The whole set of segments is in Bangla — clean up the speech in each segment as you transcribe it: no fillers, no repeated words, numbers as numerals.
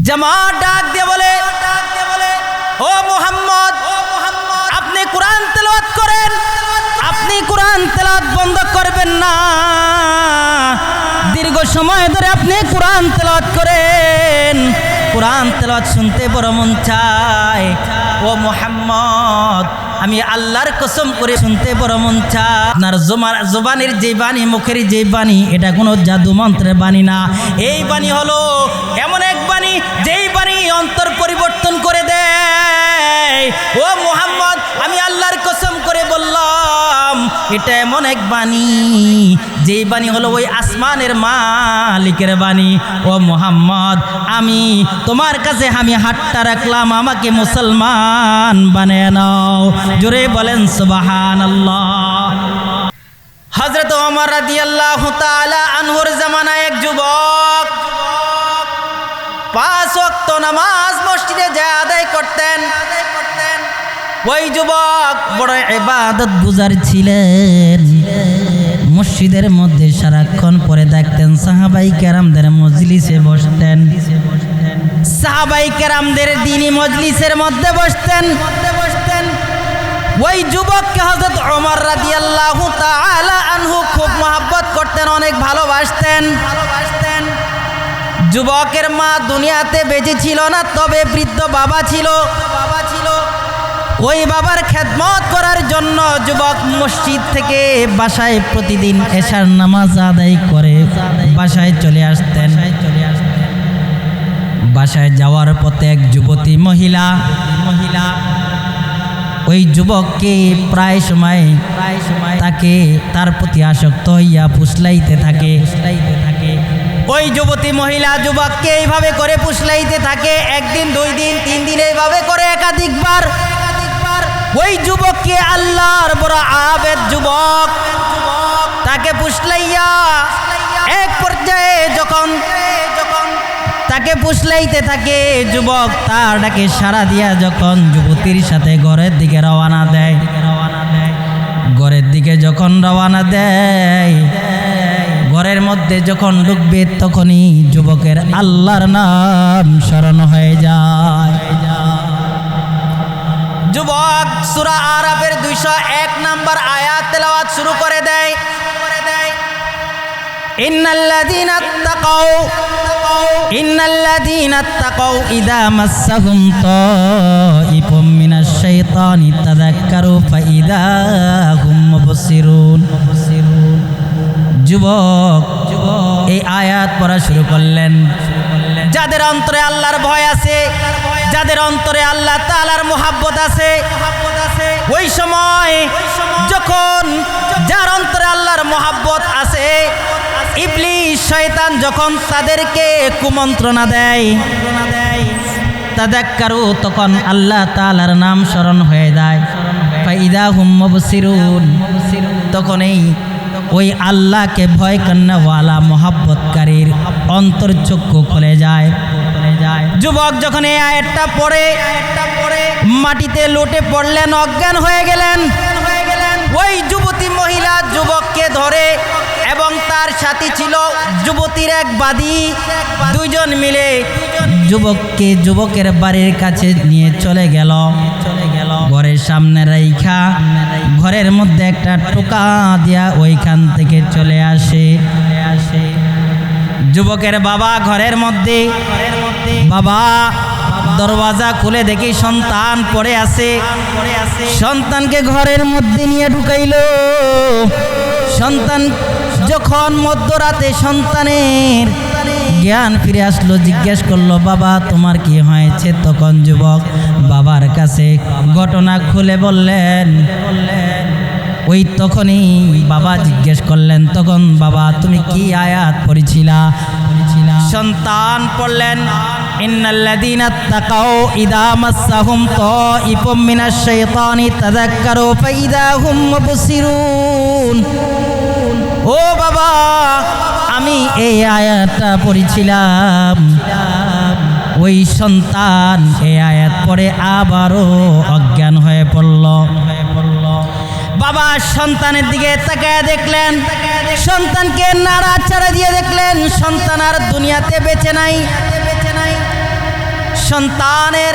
জামাত ডাক দিয়ে বলে, ও মুহাম্মদ, আপনি কোরআন তেলাওয়াত করেন, আপনি কোরআন তেলাওয়াত বন্ধ করবেন না, দীর্ঘ সময় ধরে আপনি কোরআন তেলাওয়াত করেন, কোরআন তেলাওয়াত শুনতে বড় মন চায়। ও মুহাম্মদ, আমি আল্লাহর কসম করে শুনতে বড় মন চায়। আপনার জবানের যে বাণী, মুখের যে বাণী, এটা কোনো জাদু মন্ত্রের বাণী না। এই বাণী হলো এমন এক বাণী, যেই বাণী অন্তর পরিবর্তন করে দেয়। ও মুহাম্মদ, আমি আল্লাহর কসম করে বললাম, এটা এমন এক বাণী, যেই বাণী হলো ওই আসমানের মালিকের বাণী। ও মুহাম্মদ, আমি তোমার কাছে আমি হাতটা রাখলাম, আমাকে মুসলমান বানিয়ে নাও। জোরে বলেন সুবহানাল্লাহ। হযরত ওমর রাদিয়াল্লাহু তাআলা আনহুর জামানায় এক যুবক 5 ওয়াক্ত নামাজ মসজিদে যায় আদায় করতেন। ওই যুবক বড় ইবাদত গুজার ছিলেন। মসজিদের মধ্যে সারাক্ষণ পরে দেখতেন সাহাবাই কেরামদের মজলিসে বসতেন, সাহাবাই কেরামদের দ্বীনি মজলিসের মধ্যে বসতেন। ওই যুবককে হযরত ওমর রাদিয়াল্লাহু তাআলা আনহু খুব মহব্বত করতেন, অনেক ভালোবাসতেন। যুবকের মা দুনিয়াতে বেঁচে ছিল না, তবে বৃদ্ধ বাবা ছিল। ওই বাবার খেদমত করার জন্য যুবক মসজিদ থেকে বাসায় প্রতিদিন এশার নামাজ আদায় করে বাসায় চলে আসতেন। বাসায় যাওয়ার পথে এক যুবতী মহিলা ওই যুবককে প্রায় সময় তাকে তার প্রতি আসক্ত হইয়া ফুসলাইতে থাকে। ওই যুবতী মহিলা যুবককে এইভাবে করে ফুসলাইতে থাকে। একদিন, 2 দিন, 3 দিন, এইভাবে করে একাধিকবার। ওই যুবককে আল্লাহর বড় আবেদ যুবক তাকে ফুসলাইয়া এক পর্যায়ে যখন তাকে ফুসলাইতে থাকে, যুবক তার ডাকে সাড়া দিয়া যখন যুবতীর সাথে ঘরের দিকে রওনা দেয়, ঘরের দিকে যখন রওনা দেয়, ঘরের মধ্যে যখন ঢুকবে তখনই যুবকের আল্লাহর নাম স্মরণ হয়ে যায়। যুবক সূরা আরাফের 201 নম্বর আয়াত তেলাওয়াত শুরু করে দেয়। ইন্নাল্লাযীনা তাকাউ ইযা মাসসাহুম তাইফুম মিনাশ শাইতানি তাযাক্কারু ফাইযা হুম মুবসিরুন। যুবক এই আয়াত পড়া শুরু করলেন। যাদের অন্তরে আল্লাহর ভয় আছে, যাদের অন্তরে আল্লাহ তাআলার মুহাব্বত আছে, ওই সময় যখন যার অন্তরে আল্লাহর মুহাব্বত আছে, ইবলিস শয়তান যখন তাদেরকে কুমন্ত্রণা দেয়, তাযাক্কারু, তখন আল্লাহ তাআলার নাম স্মরণ হয়ে যায়। ফাইদা হুম মুবসিরুন, তখন ওই আল্লাহকে ভয় কন্নাওয়ালা মোহাব্বতকারীর অন্তর চক্ষু খুলে যায়। যুবক যখন এই আয়াতটা পড়ে মাটিতে লুটে পড়লেন, অজ্ঞান হয়ে গেলেন। ওই যুবতী মহিলা যুবককে ধরে এবং তার সাথী ছিল যুবতীর এক বাদী, 2 জন মিলে যুবকের বাড়ির কাছে নিয়ে চলে গেল। ঘরের সামনে রাইখা ঘরের মধ্যে একটা টোকা দিয়া ওইখান থেকে চলে আসে। যুবকের বাবা ঘরের মধ্যে, বাবা দরওয়াজা খুলে দেখি সন্তান পড়ে আছে। সন্তানকে ঘরের মধ্যে নিয়ে ঢুকাইল। সন্তান যখন মধ্যরাতে সন্তানের জ্ঞান ফিরে আসলো, জিজ্ঞেস করলো, বাবা তোমার কি হয়েছে? তখন যুবক বাবার কাছে ঘটনা খুলে বললেন। ওই তখনই বাবা জিজ্ঞেস করলেন, তখন বাবা তুমি কি আয়াত পড়েছিলা? সন্তান পড়লেন, ইন্নাল্লাযীনা তাকাউ ইযা মাসসাহুম তাইফুম মিনাশ শাইতানি তাযাক্কারু ফাইযা হুম মুবসিরুন। ও বাবা, আমি এই আয়াতটা পড়েছিলাম। ওই সন্তান এই আয়াত পড়ে আবারও অজ্ঞান হয়ে পড়ল। বাবা সন্তানের দিকে তাকায় দেখলেন, সন্তানকে নাড়াচাড়া দিয়ে দেখলেন সন্তান আর দুনিয়াতে বেঁচে নাই। সন্তানের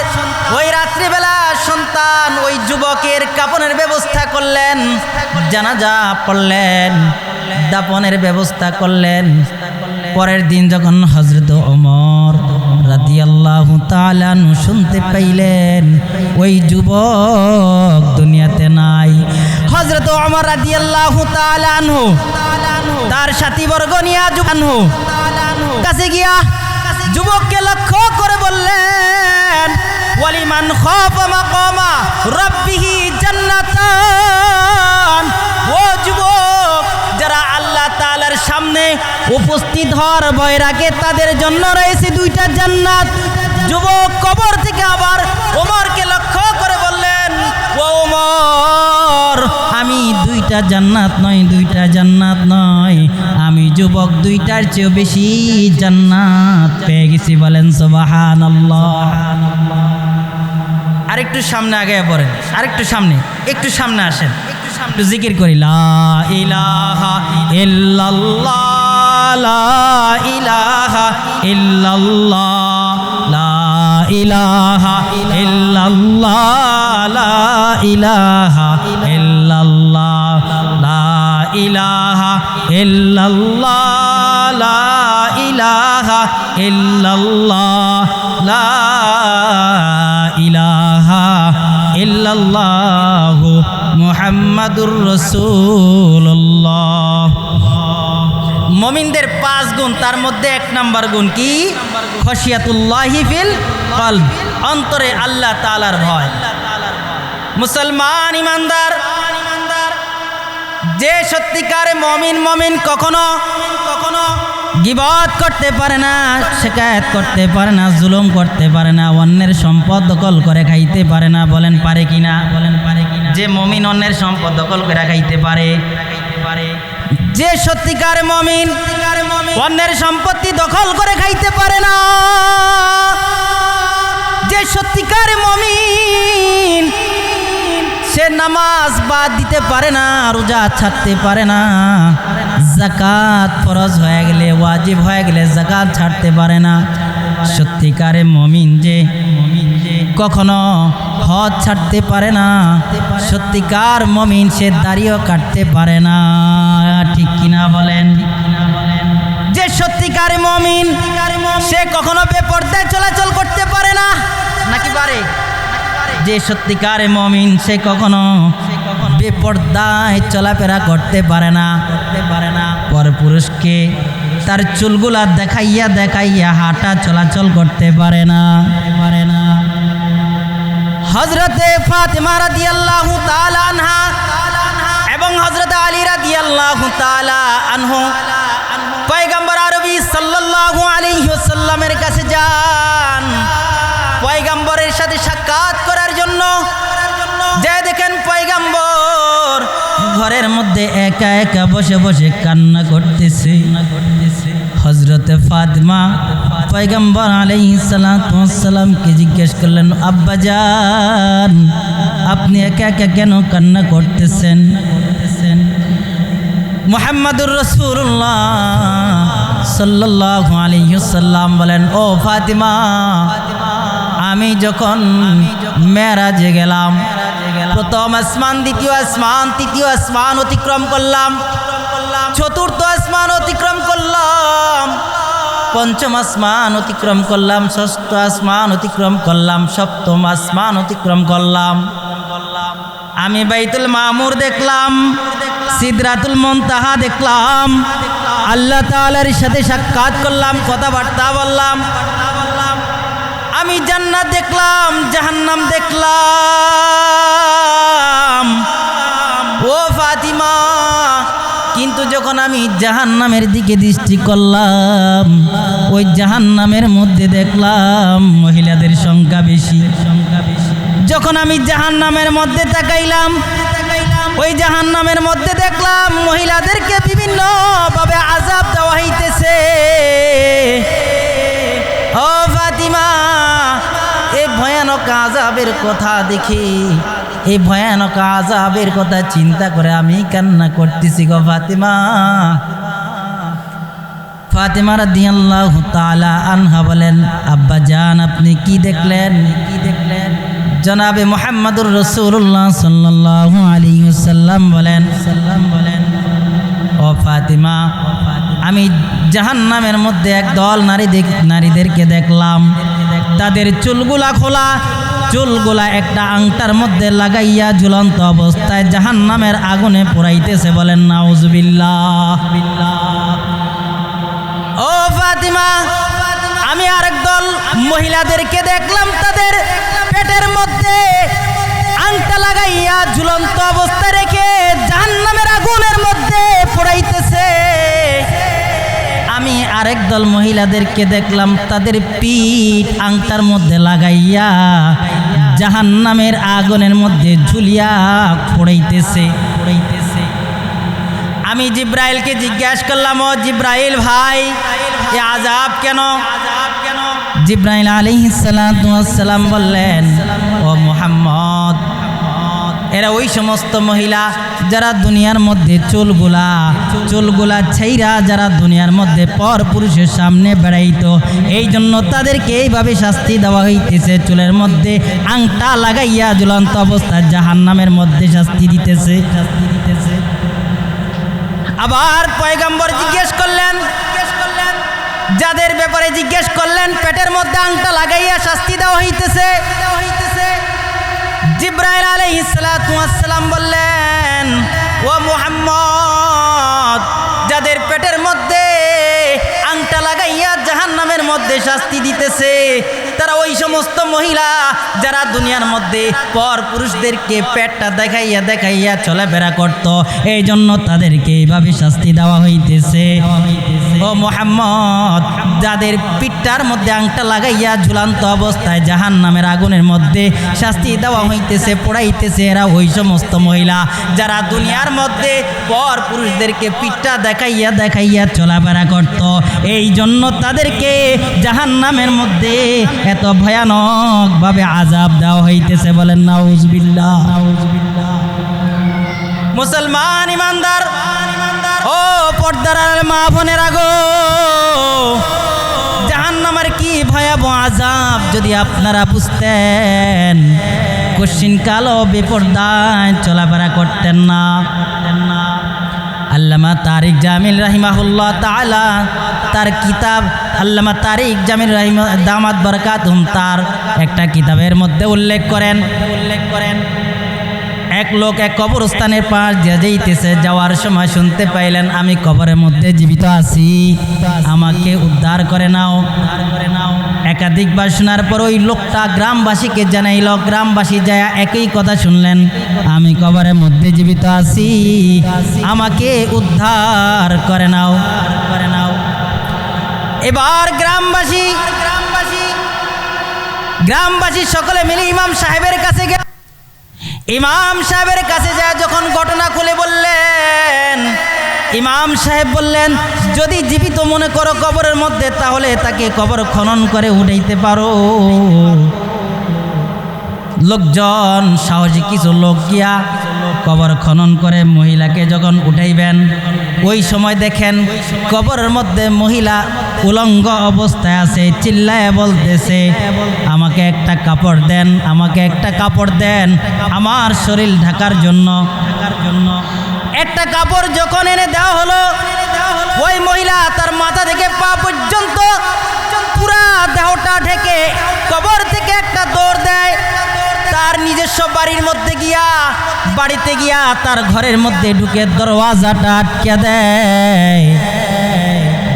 ওই রাত্রিবেলা সন্তান ওই যুবকের কাফনের ব্যবস্থা করলেন, জানাজা পড়লেন, দাফনের ব্যবস্থা করলেন। পরের দিন যখন হযরত ওমর রাদিয়াল্লাহু তাআলা শুনতে পাইলেন ওই যুবক দুনিয়াতে নাই, হযরত ওমর রাদিয়াল্লাহু তাআলা আনহু তার সাথীবর্গ নিয়ে আনহু কাছে গিয়া যুবককে লক্ষ্য করে বললেন, ওয়ালিমান খাফা মাকামা রাব্বিহি জান্নাতান। ও যুবক, যারা আল্লাহ তাআলার সামনে উপস্থিত হওয়ার ভয় রাখে তাদের জন্য রয়েছে দুইটা জান্নাত। যুবক কবর থেকে আবার ওমরকে লক্ষ্য করে বললেন, ও ওমর, আমি দুইটা জান্নাত নয়, আমি যুবক দুইটার চেয়েও বেশি জান্নাত পেয়ে গেছি। বলেন সুবহানাল্লাহ। আরেকটু সামনে আগে পড়েন, আরেকটু সামনে, একটু সামনে আসেন, একটু জিকির করি, লা ইলাহা ইল্লাল্লাহ, লা ইলাহা ইল্লাল্লাহ, লা ইলাহা ইল্লাল্লাহ, লা ইলাহা ইল্লাল্লাহ, লা ইলাহা ইল্লাল্লাহ, লা ইলাহা ইল্লাল্লাহ, লা ইলাহা ইল্লাল্লাহু মুহাম্মাদুর রাসূলুল্লাহ। মুমিনদের 5 গুণ, তার মধ্যে 1 নাম্বার গুণ কি? খশিয়াতুল্লাহি ফিল কলব, অন্তরে আল্লাহ তাআলার ভয়। মুসলমান ইমানদার যে সত্যিকারে মুমিন কখনো গীবত করতে পারে না, শিকায়েত করতে পারে না, জুলুম করতে পারে না, অন্যের সম্পদ দখল করে খাইতে পারে না। বলেন পারে কিনা? যে মুমিন অন্যের সম্পদ দখল করে খাইতে পারে, যে সত্যিকার মুমিন অন্যের সম্পত্তি দখল করে খাইতে পারে না, যে সত্যিকার মুমিন সে নামাজ বাদ দিতে পারে না, রোজা ছাড়তে পারে না, যাকাত ফরজ হয়ে গেলে, ওয়াজিব হয়ে গেলে যাকাত ছাড়তে পারে না। সত্যিকারে মুমিন যে কখনো হজ ছাড়তে পারে না, সত্যিকার মুমিন সে দাড়িও কাটতে পারে না। ঠিক কিনা বলেন? যে সত্যিকার মুমিন সে কখনো বেপরদায় চলাচল করতে পারে না, নাকি পারে? যে সত্যিকার মুমিন সে কখনো বেপরদায় চলাফেরা করতে পারে না, পরপুরুষকে তার চুলগুলা দেখাইয়া হাঁটা চলাচল করতে পারে না। হযরতে ফাতেমা রাদিয়াল্লাহু তাআলা আনহা এবং হযরতে আলী রাদিয়াল্লাহু তাআলা আনহু পয়গম্বর আরবি সাল্লাল্লাহু আলাইহি ওয়াসাল্লামের কাছে যান পয়গম্বরের সাথে সাক্ষাৎ করার জন্য। যে দেখেন পয়গম্বর ঘরের মধ্যে একা একা বসে বসে কান্না করতেছে। হযরতে ফাতেমা পয়গম্বর আলাইহিস সালাতু ওয়াস সালামকে জিজ্ঞেস করলেন, আব্বাজান, আপনি একা একা কেন কান্না করতেছেন? মুহাম্মাদুর রাসূলুল্লাহ সাল্লাল্লাহু আলাইহি ওয়াসাল্লাম বলেন, ও ফাতেমা, আমি যখন মেরাজে গেলাম, প্রথম আসমান, দ্বিতীয় আসমান, তৃতীয় আসমান অতিক্রম করলাম, চতুর্থ আসমান অতিক্রম করলাম, পঞ্চম আসমান অতিক্রম করলাম, ষষ্ঠ আসমান অতিক্রম করলাম, সপ্তম আসমান অতিক্রম করলাম। আমি বাইতুল মামুর দেখলাম, সিদরাতুল মুনতাহা দেখলাম, আল্লাহ তাআলার সাথে সাক্ষাৎ করলাম, কথাবার্তা বললাম। আমি জান্নাত দেখলাম, জাহান্নাম দেখলাম। ও ফাতিমা, কিন্তু যখন আমি জাহান্নামের দিকে দৃষ্টি করলাম, ওই জাহান্নামের মধ্যে দেখলাম মহিলাদের সংখ্যা বেশি। যখন আমি জাহান্নামের মধ্যে তাকাইলাম, ওই জাহান্নামের মধ্যে দেখলাম মহিলাদেরকে বিভিন্ন ভাবে আযাব দেওয়া হইতেছে। ও ফাতিমা, এই ভয়ানক আযাবের কথা দেখি, এই ভয়ানক আযাবের কথা চিন্তা করে আমি কান্না করতেছি গো ফাতিমা। ফাতিমা রাদিয়াল্লাহু তাআলা আনহা বলেন, আব্বা জান, আপনি কি দেখলেন? জনাবে মুহাম্মদুর রাসূলুল্লাহ সাল্লাল্লাহু আলাইহি ওয়াসাল্লাম বলেন, ও ফাতিমা, আমি জাহান্নামের মধ্যে একদল নারীদেরকে দেখলাম, তাদের চুলগুলা খোলা, চুলগুলা একটা আংটার মধ্যে লাগাইয়া ঝুলন্ত অবস্থায় জাহান্নামের আগুনে পোড়াইতেছে। বলেন নাউজুবিল্লাহ। ও ফাতিমা, আমি আরেক দল মহিলাদেরকে দেখলাম, তাদের পেটের মধ্যে আংটা লাগাইয়া ঝুলন্ত অবস্থা রেখে জাহান্নামের আগুনের মধ্যে পোড়াইতেছে। আমি আরেক দল মহিলাদেরকে দেখলাম, তাদের পিঠ আংটার মধ্যে লাগাইয়া জাহান্নামের আগুনের মধ্যে ঝুলিয়া পোড়াইতেছে। আমি জিব্রাইলকে জিজ্ঞাসা করলাম, ও জিব্রাইল ভাই, এ আযাব কেন? জিব্রাইল আলাইহিস সালাতু ওয়াস সালাম বললেন, ও মুহাম্মদ, এরা ওই সমস্ত মহিলা যারা দুনিয়ার মধ্যে চুলগুলা ছাইরা যারা দুনিয়ার মধ্যে পর পুরুষের সামনে বেড়াইতো, এই জন্য তাদেরকে এইভাবে শাস্তি দেওয়া হইতেছে। চুলের মধ্যে আংটা লাগাইয়া ঝুলন্ত অবস্থায় জাহান্নামের মধ্যে শাস্তি দিতেছে। আবার পয়গম্বর জিজ্ঞেস করলেন, যাদের ব্যাপারে জিজ্ঞেস করলেন পেটের মধ্যে আংটা লাগাইয়া শাস্তি দেওয়া হইতেছে, জিব্রাইল আলাইহিস সালাতু ওয়াস সালাম বললেন, ও মুহাম্মদ, যাদের পেটের মধ্যে আংটা লাগাইয়া জাহান্নামের মধ্যে শাস্তি দিতেছে, তারা ওই সমস্ত মহিলা যারা দুনিয়ার মধ্যে পর পুরুষদেরকে পেটটা দেখাইয়া চলাফেরা করত, এই জন্য তাদেরকে এইভাবে শাস্তি দেওয়া হইতেছে। ও মুহাম্মদ, যাদের পিঠটার মধ্যে আংটা লাগাইয়া ঝুলন্ত অবস্থায় জাহান্নামের আগুনের মধ্যে শাস্তি দেওয়া হইতেছে, পোড়াইতেছে, এরা ওই সমস্ত মহিলা যারা দুনিয়ার মধ্যে পর পুরুষদেরকে পিঠটা দেখাইয়া চলাফেরা করত, এই জন্য তাদেরকে জাহান্নামের মধ্যে এত ভয়ানক ভাবে আযাব দেওয়া হইতেছে। বলেন নাউজুবিল্লাহ। মুসলমান ইমানদার, ও পর্দার মা বোনেরা গো, জাহান্নামের কি ভয়াবহ আযাব যদি আপনারা বুঝতেন, কশিন কালো বেপরদায় চলাফেরা করতেন না। আল্লামা তারিক জামিল রাহিমাহুল্লাহ তাআলা তার কিতাব আল্লামা তারিক জামিল দামাত বরকাতুহুম তার একটা কিতাবের মধ্যে উল্লেখ করেন, এক লোক এক কবরস্থানের পাশ দিয়ে যাইতেছে, যাওয়ার সময় শুনতে পাইলেন, আমি কবরের মধ্যে জীবিত আছি, আমাকে উদ্ধার করে নাও। একাধিকবার শোনার পর ওই লোকটা গ্রামবাসীকে জানাইল, গ্রামবাসী যায় একই কথা শুনলেন, আমি কবরের মধ্যে জীবিত আছি, আমাকে উদ্ধার করে নাও। এবার গ্রামবাসী সকলে মিলে ইমাম সাহেবের কাছে গেল। ইমাম সাহেবের কাছে যায় যখন ঘটনা খুলে বললেন, ইমাম সাহেব বললেন, যদি জীবিত মনে করো কবরের মধ্যে, তাহলে তাকে কবর খনন করে উঠাইতে পারো। লোকজন, সাহসী কিছু লোক গিয়া কবর খনন করে মহিলাকে যখন উঠাইবেন, ওই সময় দেখেন কবরের মধ্যে মহিলা উলঙ্গ অবস্থায় আছে, চিল্লায় বলতেছে, আমাকে একটা কাপড় দেন, আমাকে একটা কাপড় দেন আমার শরীর ঢাকার জন্য। একটা কাপড় যখন এনে দেওয়া হলো, ওই মহিলা তার মাথা থেকে পা পর্যন্ত পুরা দেহটা ঢেকে কবর থেকে একটা দৌড় দেয়, তার নিজস্ব বাড়িতে গিয়া তার ঘরের মধ্যে ঢুকে দরওয়াজাটা আটকে দেয়।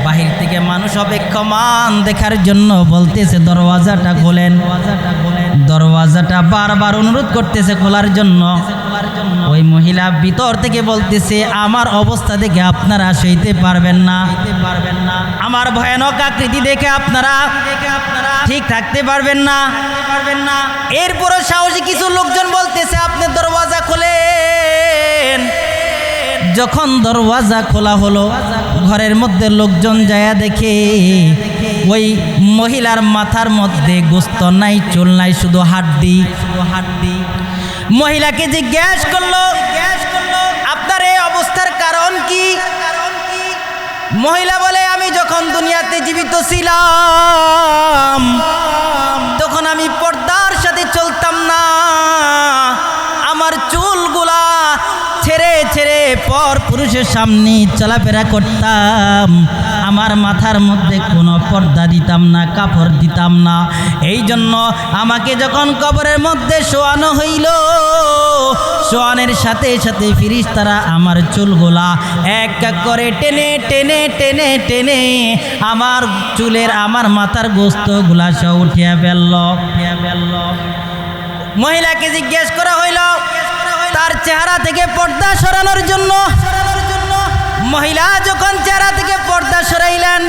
বাহির থেকে মানুষ অপেক্ষমান দেখার জন্য বলতেছে, দরওয়াজাটা খোলেন। দরওয়াজাটা বারবার অনুরোধ করতেছে খোলার জন্য। ওই মহিলা ভিতর থেকে বলতেছে, আমার অবস্থা দেখে আপনারা সইতে পারবেন না, আমার ভয়ানক আকৃতি দেখে আপনারা ঠিক থাকতে পারবেন না। এরপরও সাহসী কিছু লোকজন বলতেছে, আপনি দরওয়াজা খোলেন। যখন দরওয়াজা খোলা হলো, ঘরের মধ্যে লোকজন যায়া দেখে ওই মহিলার মাথার মধ্যে গোস্ত নাই, চুল নাই, শুধু হাড্ডি। মহিলাকে জিজ্ঞেস করলো, আপনার এই অবস্থার কারণ কি? মহিলা বলে, আমি যখন দুনিয়াতে জীবিত ছিলাম তখন ছেড়ে পর পুরুষের সামনে চলাফেরা করতাম, আমার মাথার মধ্যে কোনো পর্দা দিতাম না, কাপড় দিতাম না। এই জন্য আমাকে যখন কবরের মধ্যে শোয়ানো হইল, শোয়ানোর সাথে সাথে ফেরেশতারা আমার চুলগুলা এক এক করে টেনে টেনে টেনে টেনে আমার চুলের, আমার মাথার গোস্তগুলা সব উঠিয়া ফেলল। মহিলাকে জিজ্ঞেস করা হইল তার চেহারা থেকে পর্দা সরানোর জন্য। মহিলা যখন চেহারা থেকে পর্দা সরাইলেন,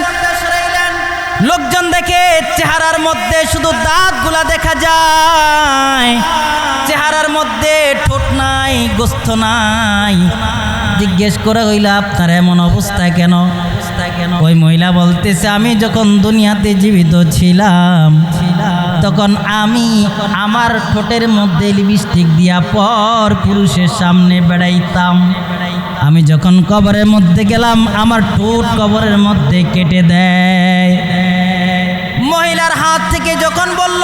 লোকজন দেখে চেহারার মধ্যে শুধু দাঁতগুলা দেখা যায়, চেহারার মধ্যে ঠোঁট নাই, গোস্ত নাই। জিজ্ঞেস করা হইল আপনার এমন অবস্থা কেন? ওই মহিলা বলতেছে, আমি যখন দুনিয়াতে জীবিত ছিলাম তখন আমি আমার ঠোঁটের মধ্যে লিপস্টিক দিয়া পর পুরুষের সামনে বেড়াইতাম। আমি যখন কবরের মধ্যে গেলাম আমার ঠোঁট কবরের মধ্যে কেটে দেয়। মহিলার হাত থেকে যখন বলল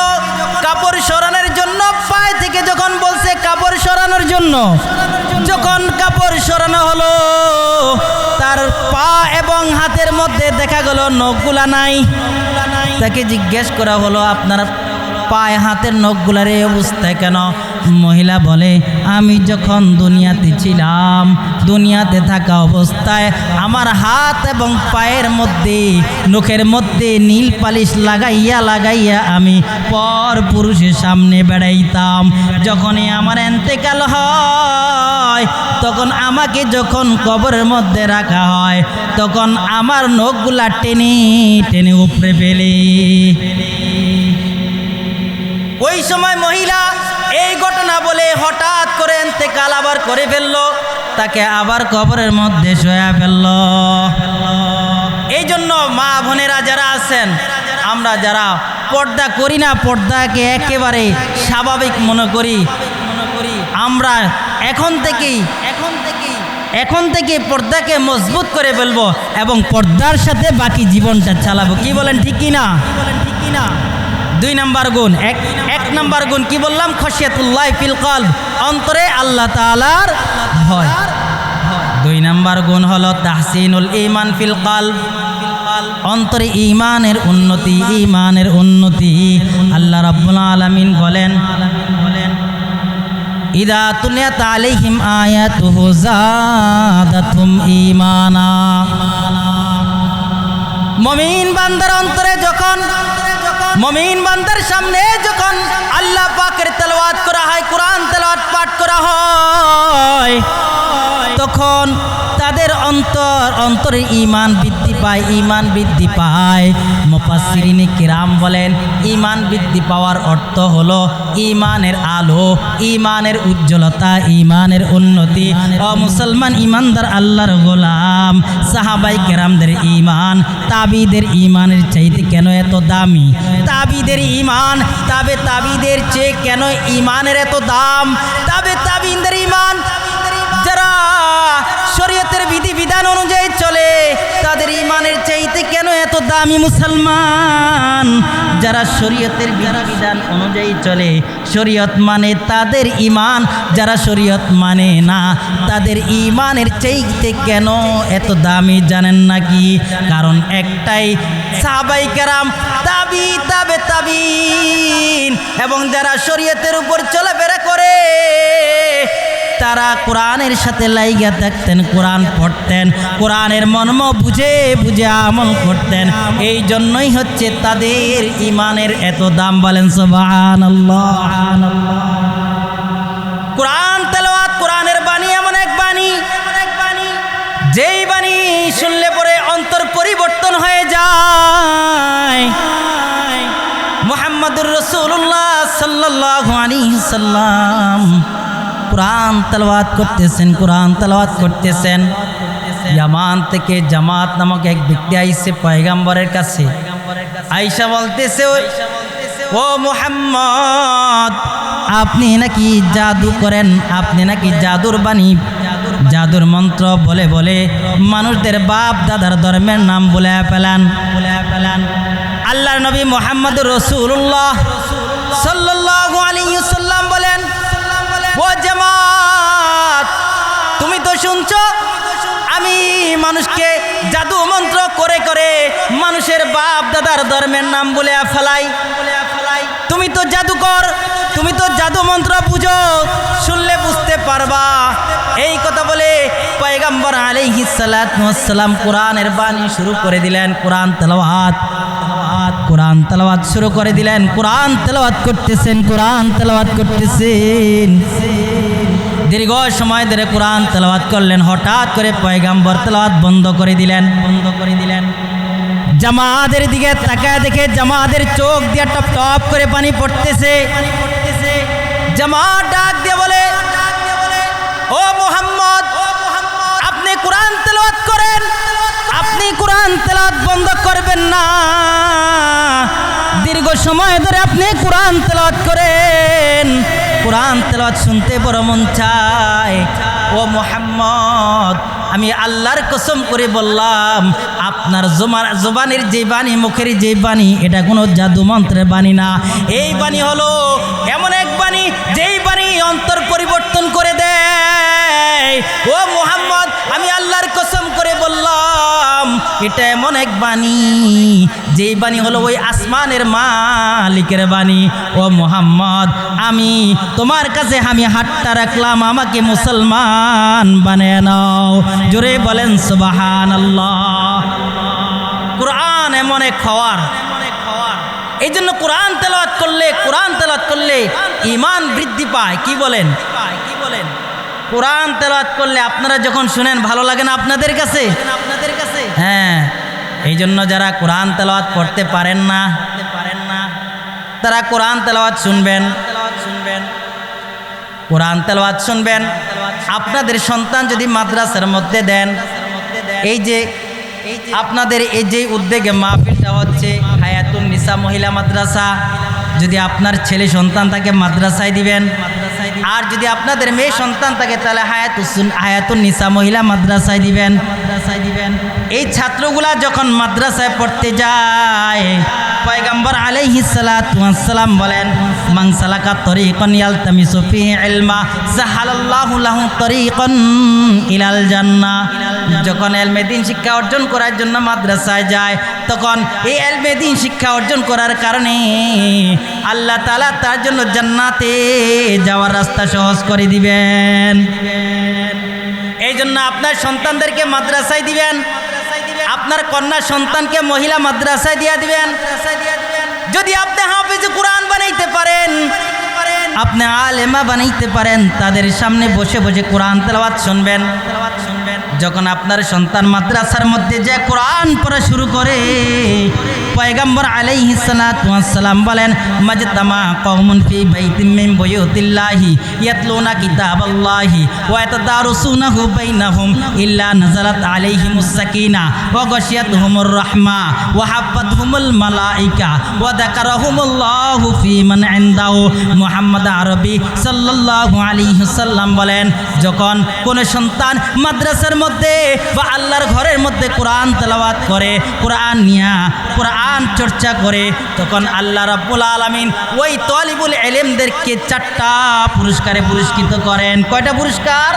কাপড় সরানোর জন্য, পায়ে থেকে যখন বলছে কাপড় সরানোর জন্য, যখন কাপড় সরানো হলো তার পা এবং হাতের মধ্যে দেখা গেল নখগুলা নাই। তাকে জিজ্ঞেস করা হলো আপনার পায়ে হাতের নখগুলার এই অবস্থায় কেন? মহিলা বলে, আমি যখন দুনিয়াতে ছিলাম, দুনিয়াতে থাকা অবস্থায় আমার হাত এবং পায়ের মধ্যে, নখের মধ্যে নীল পালিশ লাগাইয়া লাগাইয়া আমি পর পুরুষের সামনে বেড়াইতাম। যখনই আমার ইন্তেকাল হয়, তখন আমাকে যখন কবরের মধ্যে রাখা হয়, তখন আমার নখগুলা টেনে টেনে উপরে ফেলে। ওই সময় মহিলা এই ঘটনা বলে হঠাৎ করে ইন্তেকাল আবার করে ফেলল, তাকে আবার কবরের মধ্যে শোয়া ফেলল। এই জন্য মা বোনেরা যারা আছেন, আমরা যারা পর্দা করি না, পর্দাকে একেবারে স্বাভাবিক মনে করি, আমরা এখন থেকে পর্দাকে মজবুত করে ফেলবো এবং পর্দার সাথে বাকি জীবনটা চালাবো। কি বলেন, ঠিক কি না? 2 নাম্বার গুণ, এক নাম্বার গুণ কি বললাম? খশিয়াতুল্লাহ ফিল কলব, অন্তরে আল্লাহ তাআলার ভয়। 2 নাম্বার গুণ হলো তাহসিনুল ঈমান ফিল কলব, অন্তরে ঈমানের উন্নতি, ঈমানের উন্নতি। আল্লাহ রাব্বুল আলামিন বলেন, ইদা তুলিয়াত আলাইহিম আয়াতুহু যাদাতুহুম ঈমানা। মুমিন বান্দার অন্তরে যখন, মুমিন বান্দার সামনে যখন আল্লাহ পাকের তেলাওয়াত করা হয়, কোরআন তেলাওয়াত পাঠ করা হয়, তখন তাদের অন্তরে ঈমান বৃদ্ধি পায়, ঈমান বৃদ্ধি পায়। মুফাসসিরিনে কিরাম বলেন, ঈমান বৃদ্ধি পাওয়ার অর্থ হলো ঈমানের আলো, ঈমানের উজ্জ্বলতা, ঈমানের উন্নতি। ও মুসলমান ঈমানদার আল্লাহর গোলাম, সাহাবায়ে কেরামদের ঈমান তাবিদের ঈমানের চাইতে কেন এত দামি? তাবিদের ঈমান তাবিদের চেয়ে কেন ঈমানের এত দাম? তাবিদের ঈমান যারা শরীয়তের বিধিবিধান অনুযায়ী চলে, তাদের ঈমানের চাইতে কেন এত দামি? মুসলমান যারা শরীয়তের বিধিবিধান অনুযায়ী চলে, শরীয়ত মানে তাদের ঈমান, যারা শরীয়ত মানে না তাদের ঈমানের চাইতে কেন এত দামি জানেন নাকি? কারণ একটাই, সাহাবায়ে কেরাম, তাবিঈন এবং যারা শরীয়তের উপর চলাফেরা করে, তারা কোরআনের সাথে লাইগা থাকতেন, কোরআন পড়তেন, কোরআনের মর্ম বুঝে বুঝে আমল করতেন। এই জন্যই হচ্ছে তাদের ঈমানের এত দাম। বলেন সুবহানাল্লাহ। কোরআন তেলাওয়াত, কোরআনের বাণী এমন এক বাণী, যেই বাণী শুনলে পরে অন্তর পরিবর্তন হয়ে যায়। মুহাম্মদুর রাসূলুল্লাহ সাল্লাল্লাহু আলাইহি সাল্লাম কোরআন তেলাওয়াত করতেছেন। ইয়ামান থেকে জামাত নামক এক ব্যক্তি আইসে পয়গম্বরের কাছে, আয়েশা বলতেছে, ও মুহাম্মদ, আপনি নাকি জাদু করেন, আপনি নাকি জাদুর বাণী, জাদুর মন্ত্র বলে বলে মানুষদের বাপ দাদার ধর্মের নাম বলে ফেলান। আল্লাহর নবী মুহাম্মদুর রাসূলুল্লাহ সাল্লাল্লাহু আলাইহি ওয়াসাল্লাম বলেন, ও জামাত, তুমি তো শুনছো আমি মানুষকে জাদু মন্ত্র করে করে মানুষের বাপ দাদার ধর্মের নাম বলে ফেলাই। তুমি তো জাদুকর, তুমি তো জাদু মন্ত্র বুঝো, শুনলে বুঝতে পারবা। এই কথা বলে পয়গম্বর আলাইহিস সালাতু ওয়াস সালাম কোরআনের বাণী শুরু করে দিলেন। কোরআন তেলাওয়াত শুরু করে দিলেন। কোরআন তেলাওয়াত করতেছেন। দীর্ঘ সময় ধরে কোরআন তেলাওয়াত করলেন। হঠাৎ করে পয়গম্বর তেলাওয়াত বন্ধ করে দিলেন। জামাতের দিকে তাকায় দেখে জামাতের চোখ দিয়ে টপ টপ করে পানি পড়তেছে। জামাত ডাক দিয়ে বলে, ও মুহাম্মদ, আপনি কোরআন তেলাওয়াত করেন, আপনি কোরআন তেলাওয়াত বন্ধ করবেন না। দীর্ঘ সময় ধরে আপনি কোরআন তেলাওয়াত করেন, কোরআন তেলাওয়াত শুনতে বড় মন চায়। ও মুহাম্মদ, আমি আল্লাহর কসম করে বললাম, আপনার জবানের যে বাণী, মুখের যে বাণী, এটা কোনো জাদু মন্ত্রের বাণী না। এই বাণী হলো এমন এক বাণী, যেই বাণী অন্তর পরিবর্তন করে দেয়। ও মুহাম্মদ, আমি আল্লাহর কসম করে বললাম, এটা এমন এক বাণী, যেই বাণী হলো ওই আসমানের মালিকের বাণী। ও মুহাম্মদ, আমি তোমার কাছে আমি হাতটা রাখলাম, আমাকে মুসলমান বানিয়ে নাও। জোরে বলেন সুবহানাল্লাহ। কোরআন এমন এক খাওয়ার, এই জন্য কোরআন তেলাওয়াত করলে ঈমান বৃদ্ধি পায়। কি বলেন? কোরআন তেলাওয়াত করলে আপনারা যখন শুনেন ভালো লাগে না আপনাদের কাছে? হ্যাঁ, এই জন্য যারা কোরআন তেলাওয়াত করতে পারেন না তারা কোরআন তেলাওয়াত শুনবেন। কোরআন তেলাওয়াত শুনবেন। আপনাদের সন্তান যদি মাদ্রাসার মধ্যে দেন, এই যে আপনাদের এই যে উদ্যোগে মাহফিলটা হচ্ছে হায়াতুন নিসা মহিলা মাদ্রাসা, যদি আপনার ছেলে সন্তান থাকে মাদ্রাসায় দিবেন, আর যদি আপনাদের মেয়ে সন্তান থাকে তাহলে হায়াতুন নিসা মহিলা মাদ্রাসায় দিবেন। এই ছাত্রগুলা যখন মাদ্রাসায় পড়তে যায়, পয়গম্বর আলাইহিস সালাতু ওয়াস সালাম বলেন, মান সালাকা তরিকান ইয়ালতামিসু ফিহি ইলমা সাহালাল্লাহু লাহু তরিকান ইলাল জান্নাহ। যখন ইলমে দ্বীন শিক্ষা অর্জন করার জন্য মাদ্রাসায় যায়, তখন এই ইলমে দ্বীন শিক্ষা অর্জন করার কারণে আল্লাহ তাআলা তার জন্য জান্নাতে যাওয়ার রাস্তা সহজ করে দিবেন। এই জন্য আপনার সন্তানদেরকে মাদ্রাসায় দিবেন, আপনার কন্যা সন্তানকে মহিলা মাদ্রাসায় দিয়ে দিবেন। যদি আপনি হাফেজে কোরআন বানাইতে পারেন, আপনি আলেমা বানাইতে পারেন, তাদের সামনে বসে বসে কোরআন তেলাওয়াত শুনবেন। যখন আপনার সন্তান মাদ্রাসার মধ্যে যে কোরআন পড়া শুরু করে, পয়গম্বর আলাইহিস সালাতু ওয়াস সালাম বলেন, মাজতামা কওমুন ফি বাইতিম মিন বুয়ুতিল্লাহি ইয়াতলুনা কিতাবাল্লাহি ওয়া ইয়াতাদারুসুনাহু বাইনাহুম ইল্লা নাযালাত আলাইহিমুস সাকিনাহ ওয়া গাশিয়াতুহুমুর রাহমা ওয়া হাফাতহুমুল মালায়েকা ওয়া যাকারাহুমুল্লাহু ফি মান ইনদাহু। মুহাম্মদ আরবি সাল্লাল্লাহু আলাইহি ওয়াসাল্লাম বলেন, যখন কোন সন্তান মাদ্রাসার মধ্যে বা আল্লাহর ঘরের মধ্যে কোরআন তেলাওয়াত করে, কোরআন নিয়া কোরআন চর্চা করে, তখন আল্লাহ রাব্বুল আলামিন ওই তালিবুল ইলমদেরকে 4টা পুরস্কারে পুরস্কৃত করেন। কয়টা পুরস্কার?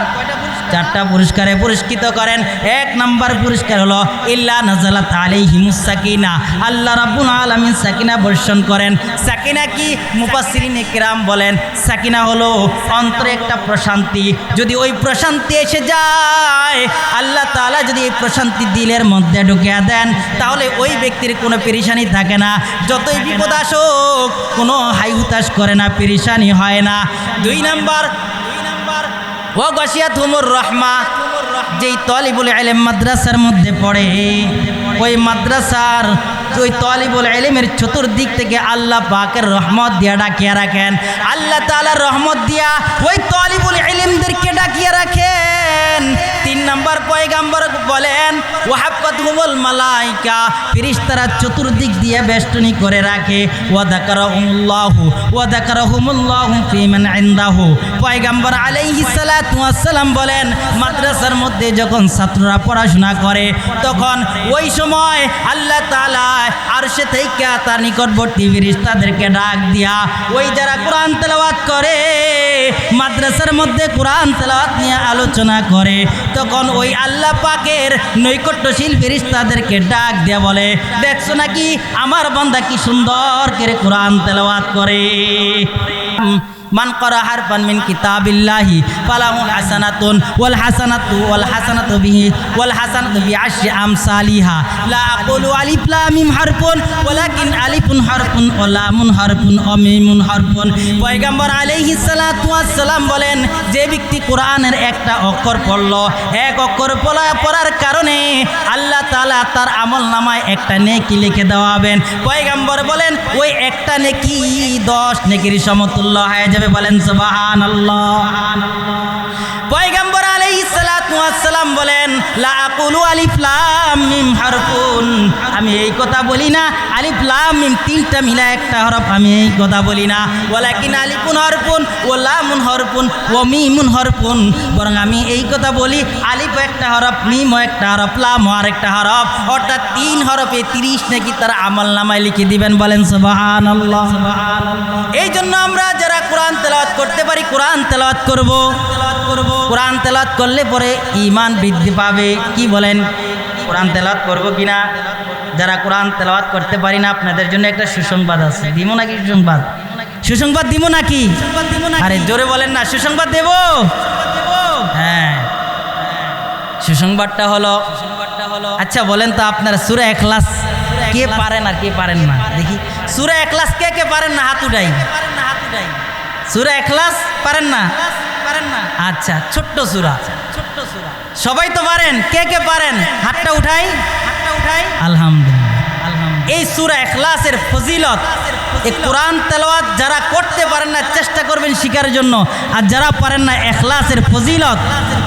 4টা পুরস্কারে পুরস্কৃত করেন। 1 নম্বর পুরস্কার হলো ইল্লা নাযালাত আলাইহিমুস সাকিনা, আল্লাহ রাব্বুল আলামিন সাকিনা বর্ষণ করেন। সাকিনা কি? মুফাসসিরিনে কিরাম বলেন, সাকিনা হলো অন্তরে একটা প্রশান্তি। যদি ওই প্রশান্তি এসে যায়, আল্লাহ তাআলা যদি এই প্রশান্তি দিলের মধ্যে ঢুকিয়ে দেন, তাহলে ওই ব্যক্তির কোনো পেরেশানি থাকে না। যতই বিপদ আসুক কোনো হাই হুতাশ করে না, পেরেশানি হয় না। 2 নম্বর ওয়া গাশিয়াতুহুমুর রাহমা, যেই তালিবুল ইলম মাদ্রাসার মধ্যে পড়ে, ওই মাদ্রাসার ওই তালিবুল ইলমের চতুর্দিক থেকে আল্লাহ পাকের রহমত দিয়া ডাকিয়ে রাখেন। আল্লাহ তাআলার রহমত দিয়া ওই তালিবুল ইলমদেরকে ডাকিয়ে রাখেন। 3 নম্বর পয়গম্বর বলেন, ওয়াহাফাতহুমুল মালায়েকা, ফেরেশতারা চতুর্দিক দিয়ে বেষ্টনী করে রাখে। ওয়া যাকারাহুমুল্লাহু ফি মান ইনদাহু। পয়গম্বর আলাইহিস সালাতু ওয়াস সালাম বলেন, মাদ্রাসার মধ্যে যখন ছাত্ররা পড়াশোনা করে, তখন ওই সময় আল্লাহ তাআলা আরশে থেকে তার নিকটবর্তী ফেরেশতাদেরকে ডাক দিয়া ওই যারা কোরআন তেলাওয়াত করে মাদ্রাসার মধ্যে কোরআন তেলাওয়াত নিয়ে আলোচনা করে, তখন ওই আল্লাহ পাকের নৈকট্যশীল ফেরেশতাদেরকে ডাক দিয়ে বলে, দেখছো নাকি আমার বান্দা কি সুন্দর করে কোরআন তেলাওয়াত করে। মান ক্বারা হারফান মিন কিতাবিল্লাহি ফালাহু হাসানাতুন ওয়াল হাসানাতু বিআশরি আমসালিহা লা আকুলু আলিফ লাম মিম হারফুন ওয়ালাকিন আলিফুন হারফুন ওয়া লামুন হারফুন ওয়া মিমুন হারফুন। পয়গম্বর আলাইহিস সালাতু ওয়াস সালাম বলেন, যে ব্যক্তি কোরআনের একটা অক্ষর পড়ল, এক অক্ষর পড়ার কারণে আল্লাহ তাআলা তার আমলনামায় একটা নেকি লিখে দেওয়াবেন। পয়গম্বর বলেন ওই একটা নেকি 10 নেকির সমতুল্য হয়ে যাবে। বলেন সুবহানাল্লাহ। পয়গম্বর আলাইহিস সালাতু ওয়াস সালাম বলেন, লা আকুলু আলিফ লাম মিম হারফুন, আমি এই কথা বলি না আলিফ লাম মিম তিনটা মিলা একটা হরফ, আমি এই কথা বলি না। ওয়ালাকিন আলিফুন হরফুন ওয়া লামুন হরফুন ওয়া মিমুন হরফুন, বরং আমি এই কথা বলি আলিফ একটা হরফ, মিম একটা হরফ, লাম আরেকটা হরফ, অর্থাৎ 3 হরফে 30 নাকি তার আমলনামায় লিখে দিবেন। বলেন সুবহানাল্লাহ। এই জন্য আমরা যারা কোরআন তেলাওয়াত করতে পারি কোরআন তেলাওয়াত করব। কোরআন তেলাওয়াত করলে পরে ঈমান বৃদ্ধি পাবে। কি বলেন, কোরআন তেলাওয়াত করব কিনা? যারা কোরআন তেলাওয়াত করতে পারি না, আপনাদের জন্য একটা সুসংবাদ আছে। দিব নাকি সুসংবাদ? সুসংবাদ দিব নাকি? আরে জোরে বলেন না, সুসংবাদ দেব। হ্যাঁ, সুসংবাদটা হলো, আচ্ছা বলেন তো আপনারা সূরা ইখলাস কে পারেন আর কে পারেন না? দেখি সূরা ইখলাস কে কে পারেন না হাত উঠাই। সূরা ইখলাস পারেন না? আচ্ছা, ছোট্ট সূরা, সবাই তো পারেন। কে কে পারেন হাতটা উঠাই। আলহামদুলিল্লাহ। এই সূরা ইখলাসের ফজিলত, এই কোরআন তেলাওয়াত যারা করতে পারেন না চেষ্টা করবেন শিকারের জন্য, আর যারা পারেন না ইখলাসের ফজিলত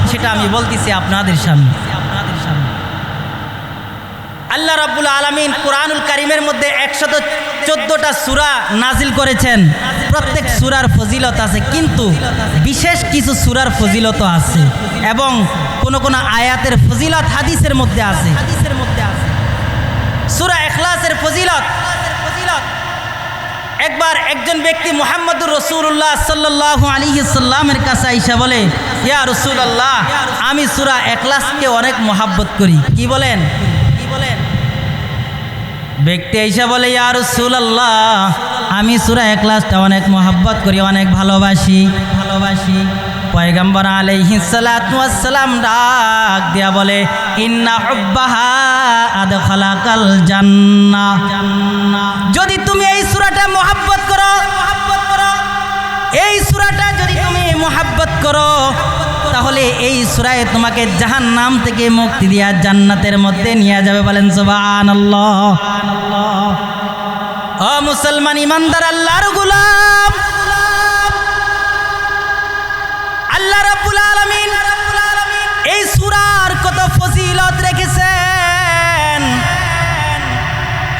সেটা আমি বলতেছি আপনাদের সামনে। আল্লাহ রাব্বুল আলামিন কোরআনুল কারীমের মধ্যে 114টা সূরা নাজিল করেছেন। প্রত্যেক সূরার ফজিলত আছে, কিন্তু বিশেষ কিছু সূরার ফজিলত আছে, এবং কোন কোন আয়াতের ফজিলত হাদিসের মধ্যে আছে। সূরা ইখলাসের ফজিলত, একবার একজন ব্যক্তি মুহাম্মদুর রাসূলুল্লাহ সাল্লাল্লাহু আলাইহি সাল্লামের কাছে আইসা বলে, ইয়া রাসূলুল্লাহ, আমি সূরা ইখলাসকে অনেক মহব্বত করি। কি বলেন? ব্যক্তি আইসা বলে, ইয়া রাসূলুল্লাহ, আমি সূরা ইখলাসটা অনেক মহব্বত করি, অনেক ভালোবাসি। পয়গম্বর আলাইহিস সালাতু ওয়াস সালাম ডাক দিয়া বলে, ইন্না হুব্বাহা আদখালাকাল জান্নাহ। যদি তুমি এই সূরাটা মহব্বত করো, এই সূরাটা যদি তুমি মহব্বত করো, তাহলে এই সূরায় তোমাকে জাহান্নাম থেকে মুক্তি দিয়া জান্নাতের মধ্যে নিয়ে যাবে। বলেন সুবহানাল্লাহ। ও মুসলমান ইমানদার আল্লাহর গোলাম, আল্লাহ রাব্বুল আলামিন এই সূরার কত ফজিলত রেখেছেন।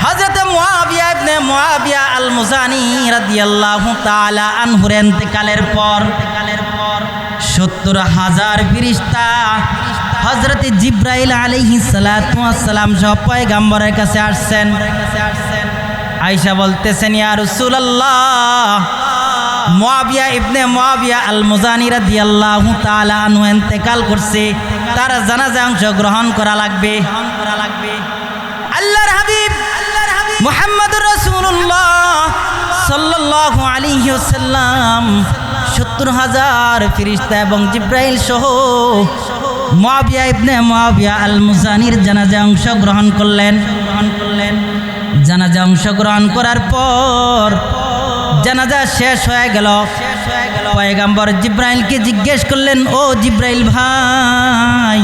হযরত মুআবিয়া ইবনে মুআবিয়া আল মুজানি রাদিয়াল্লাহু তাআলা আনহুর ইন্তেকালের পর 70,000 ফেরেশতা হযরত জিবরাইল আলাইহিস সালাতু ওয়াস সালাম সহ পয়গম্বরের কাছে আসছেন। আয়েশা বলতেছেন, ইয়া রাসূলুল্লাহ, মুআবিয়া ইবনে মুআবিয়া আল মুজানি রাদিয়াল্লাহু তাআলা আনহু ইন্তেকাল করছে, তার জানাজা অংশগ্রহণ করা লাগবে। আল্লাহর হাবিব মুহাম্মদুর রাসূলুল্লাহ সাল্লাল্লাহু আলাইহি ওয়াসাল্লাম 70,000 ফেরেশতা এবং জিবরাইল সহ মুআবিয়া ইবনে মুআবিয়া আল মুজানির জানাজায় অংশগ্রহণ করলেন। জানাজা অংশগ্রহণ করার পর জানাজা শেষ হয়ে গেল। পয়গম্বর জিবরাইলকে জিজ্ঞেস করলেন, ও জিবরাইল ভাই,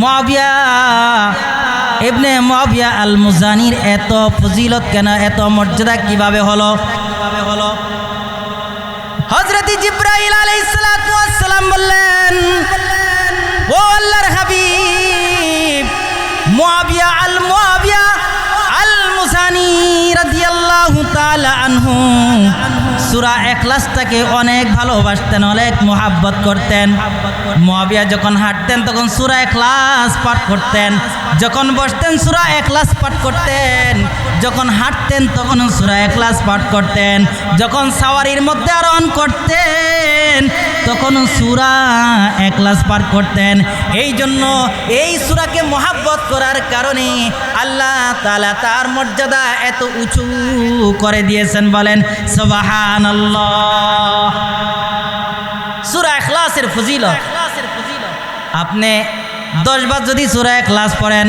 মুআবিয়া ইবনে মুআবিয়া আল মুজানির এত ফজিলত কেন, এত মর্যাদা কিভাবে হলো? হযরত জিবরাইল আলাইহিস সালাতু ওয়াস সালাম বললেন, ও আল্লাহর হাবিব, মুআবিয়া আল মুজানি রাদিয়াল্লাহু তাআলা আনহু সূরা ইখলাসটাকে অনেক ভালোবাসতেন, অনেক মহব্বত করতেন। মুআবিয়া যখন হাঁটতেন তখন সূরা ইখলাস পাঠ করতেন, যখন বসতেন সূরা ইখলাস পাঠ করতেন, যখন হাঁটতেন তখন সূরা ইখলাস পাঠ করতেন, যখন সাওয়ারির মধ্যে আরোহণ করতেন তখন সূরা ইখলাস পাঠ করতেন। এই জন্য এই সূরাকে মহব্বত করার কারণে আল্লাহ তাআলা তার মর্যাদা এত উঁচু করে দিয়েছেন, বলেন সুবহানাল্লাহ। সূরা ইখলাসের ফজিলত, আপনি 10 বার যদি সূরা ইখলাস পড়েন,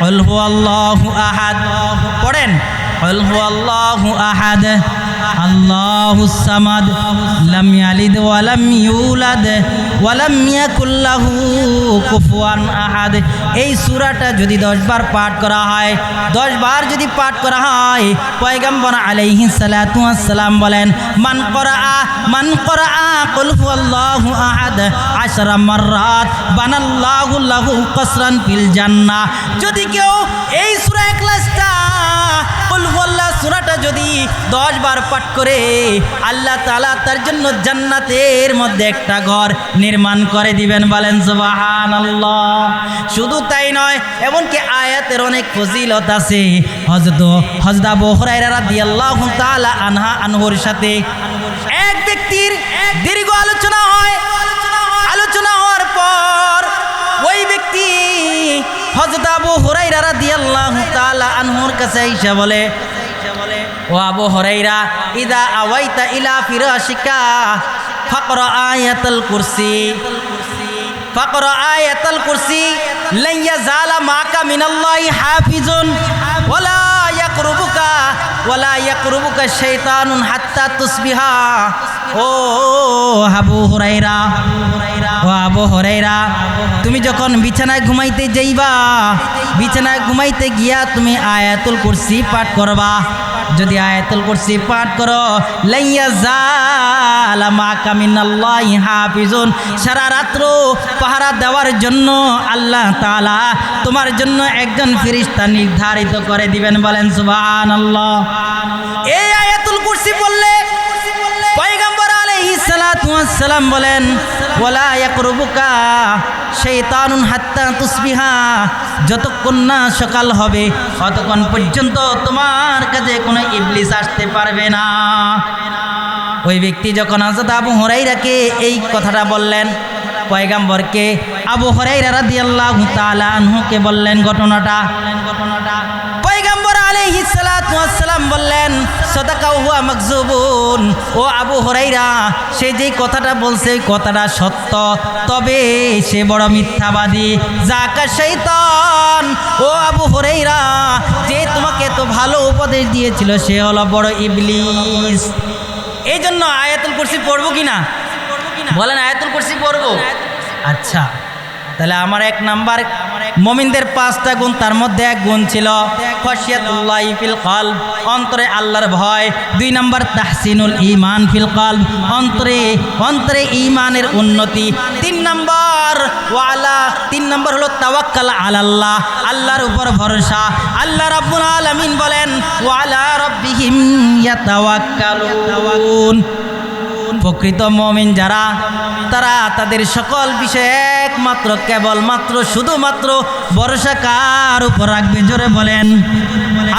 কুল হুয়াল্লাহু আহাদ পড়েন, কুল হুয়াল্লাহু আহাদ আল্লাহুস সামাদ লাম ইয়ালিদ ওয়া লাম ইউলাদ ওয়া লাম ইয়াকুল লাহু কুফুয়ান আহাদ। এই সূরাটা যদি 10 বার পাঠ করা হয়, 10 বার যদি পাঠ করা হয়, পয়গম্বর আলাইহিস সালাতু ওয়াস সালাম বলেন, মান করাআ কুল হুয়াল্লাহু আহাদ 10 মাররাত বানাল্লাহু লাহু কসরান ফিল জান্নাহ। যদি কেউ এই সূরা ইখলাসটা কুল হুয়াল্লাহ সূরাটা যদি 10 বার পাঠ করে, আল্লাহ তাআলা তার জন্য জান্নাতের মধ্যে একটা ঘর নির্মাণ করে দিবেন, বলেন সুবহানাল্লাহ। শুধু তাই নয়, এমনকি আয়াতের অনেক ফজিলত আছে। হযরত আবু হুরায়রা রাদিয়াল্লাহু তাআলা আনহুর সাথে এক ব্যক্তির দীর্ঘ আলোচনা হয়। আলোচনা হওয়ার পর ওই ব্যক্তি হযরত আবু হুরায়রা রাদিয়াল্লাহু তাআলা আনহুর কাছে এসে বলে, ও আবু হুরায়রা, ইদা আওয়াইতা ইলা ফিরাশিকা ফাকরা আয়াতুল কুরসি, ফাকরা আয়াতুল কুরসি লা ইয়াজালা মাকা মিনাল্লাহি হাফিজুন ওয়ালা ইয়াকরুবুকা শাইতানুন হাত্তা তুসবিহা। ও আবু হুরায়রা, ও আবু হুরায়রা, তুমি যখন বিছানায় ঘুমাইতে যাইবা, বিছানায় ঘুমাইতে গিয়া তুমি আয়াতুল কুরসি পাঠ করবা। যদি আয়াতুল কুরসি পাঠ করো, লা ইয়াজালা মাকা মিনাল্লাহি হাফিজুন, সারা রাত্র পাহারা দেওয়ার জন্য আল্লাহ তাআলা তোমার জন্য একজন ফেরেশতা নির্ধারিত করে দিবেন, বলেন সুবহানাল্লাহ। এই আয়াতুল কুরসি বললে পয়গম্বর আলাইহিস সালাতু ওয়াস সালাম বলেন, ওয়ালা ইয়াকরুবুকা শাইতানুন হাত্তা তুসবিহা, যতক্ষণ না সকাল হবে ততক্ষণ পর্যন্ত তোমার কাছে কোনো ইবলিস আসতে পারবে না। ওই ব্যক্তি যখন হযরত আবু হুরায়রাকে এই কথাটা বললেন, পয়গম্বরকে আবু হুরায়রা রাদিয়াল্লাহু তাআলা আনহুকে বললেন ঘটনাটা। পয়গম্বর আলাইহিস সালাতু ওয়াস সালাম বললেন, সাদাকা হুয়া মাকযুবুন, ও আবু হুরায়রা, সে যেই কথাটা বলছে ওই কথাটা সত্য, তবে সে বড় মিথ্যাবাদী। জাকা শয়তান, ও আবু হুরায়রা, যে তোমাকে এত ভালো উপদেশ দিয়েছিল সে হলো বড় ইবলিস। এই জন্য আয়াতুল কুরসি পড়বো কিনা বলেন? আয়াতুল কুরসি পড়বো। আচ্ছা, তাহলে আমার 1 নাম্বার মুমিনদের 5টা গুণ, তার মধ্যে এক গুণ ছিল খাশিয়াতুল্লাহি ফিল কলব, অন্তরে আল্লাহর ভয়। 2 নাম্বার তাহসিনুল ঈমান ফিল কলব, অন্তরে ঈমানের উন্নতি। 3 নাম্বার হলো তাওয়াক্কাল আলাল্লাহ, আল্লাহর উপর ভরসা। আল্লাহ রাব্বুল আলামিন বলেন, ওয়া আলা রাব্বিহিম ইয়াতাওয়াক্কালুন। প্রকৃত মুমিন যারা, তারা তাদের সকল বিষয়ে একমাত্র কেবলমাত্র শুধুমাত্র ভরসা কার উপর রাখবে? জোরে বলেন,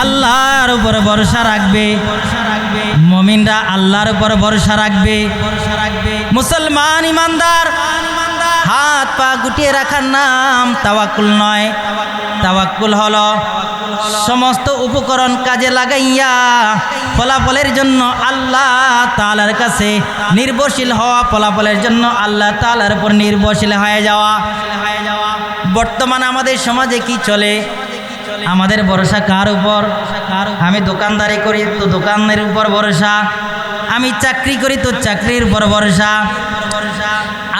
আল্লাহর উপর ভরসা রাখবে। মুমিনরা আল্লাহর উপর ভরসা রাখবে। মুসলমান ইমানদার হাত পা গুটিয়ে রাখার নাম তাওয়াক্কুল নয়। তাওয়াক্কুল হলো সমস্ত উপকরণ কাজে লাগাইয়া ফলাফলের জন্য আল্লাহ তাআলার কাছে নির্ভরশীল হওয়া, ফলাফলের জন্য আল্লাহ তাআলার উপর নির্ভরশীল হয়ে যাওয়া। বর্তমানে আমাদের সমাজে কি চলে? আমাদের ভরসা কার উপর? আমি দোকানদারি করি তো দোকানের উপর ভরসা, আমি চাকরি করি তো চাকরির উপর ভরসা,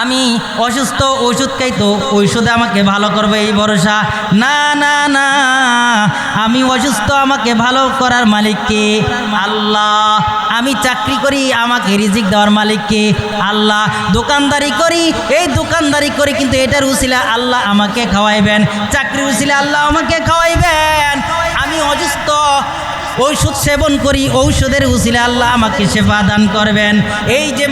আমি অসুস্থ ওষুধ খাই তো ঔষধে আমাকে ভালো করবে এই ভরসা। না না না, আমি অসুস্থ, আমাকে ভালো করার মালিক কে? আল্লাহ। আমি চাকরি করি, আমাকে রিজিক দেওয়ার মালিক কে? আল্লাহ। দোকানদারি করি, এই দোকানদারি করি কিন্তু এটার উসিলা আল্লাহ আমাকে খাওয়াইবেন, চাকরির উসিলা আল্লাহ আমাকে খাওয়াইবেন। আমি অসুস্থ, ঔষধ সেবন করি, ঔষধের উসিলা আল্লাহ আমাকে সেবা দান করবেন। এই যে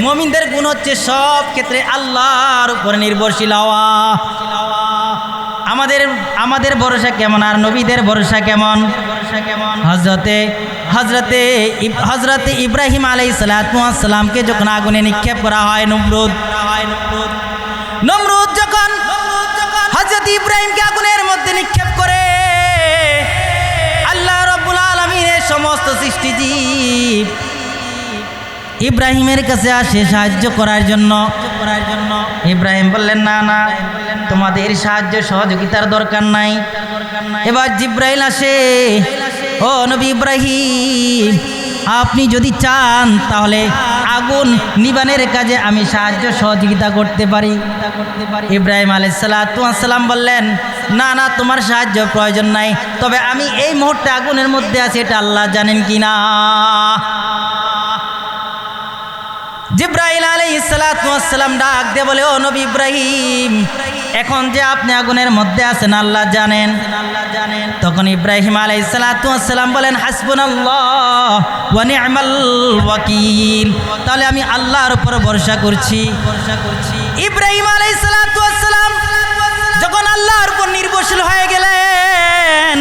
মুমিনদের গুণ হচ্ছে সব ক্ষেত্রে আল্লাহর উপর নির্ভরশীল হওয়া। আমাদের ভরসা কেমন আর নবীদের ভরসা কেমন? হজরতে ইব্রাহিম আলাইহিস সালামকে যখন আগুনে নিক্ষেপ করা হয়, নমরুদ যখন হজরত ইব্রাহিমকে আগুনের মধ্যে নিক্ষেপ করে, আল্লাহ রাব্বুল আলামিনের সমস্ত সৃষ্টিজীব ইব্রাহিমের কাছে আসে সাহায্য করার জন্য। ইব্রাহিম বললেন, না, তোমাদের সাহায্য সহযোগিতার দরকার নাই। এবার জিব্রাইল আসে, ও নবী ইব্রাহিম, আপনি যদি চান তাহলে আগুন নিবানের কাজে আমি সাহায্য সহযোগিতা করতে পারি। ইব্রাহিম আলাইহিস সালাম বললেন, না, তোমার সাহায্য প্রয়োজন নাই, তবে আমি এই মুহূর্তে আগুনের মধ্যে আছি, এটা আল্লাহ জানেন কিনা। জিব্রাইল আলাইহিস সালাম ডাক দিয়ে বলে, ও নবী ইব্রাহিম, এখন যে আপনি আগুনের মধ্যে আছেন আল্লাহ জানেন। তখন ইব্রাহিম আলাইহিস সালাম বলেন, হাসবুনাল্লাহ ওয়া নি'মাল ওয়াকিল, তাহলে আমি আল্লাহর উপর ভরসা করছি। ইব্রাহিম আলাইহিস সালাম যখন আল্লাহর উপর নির্ভরশীল হয়ে গেলেন,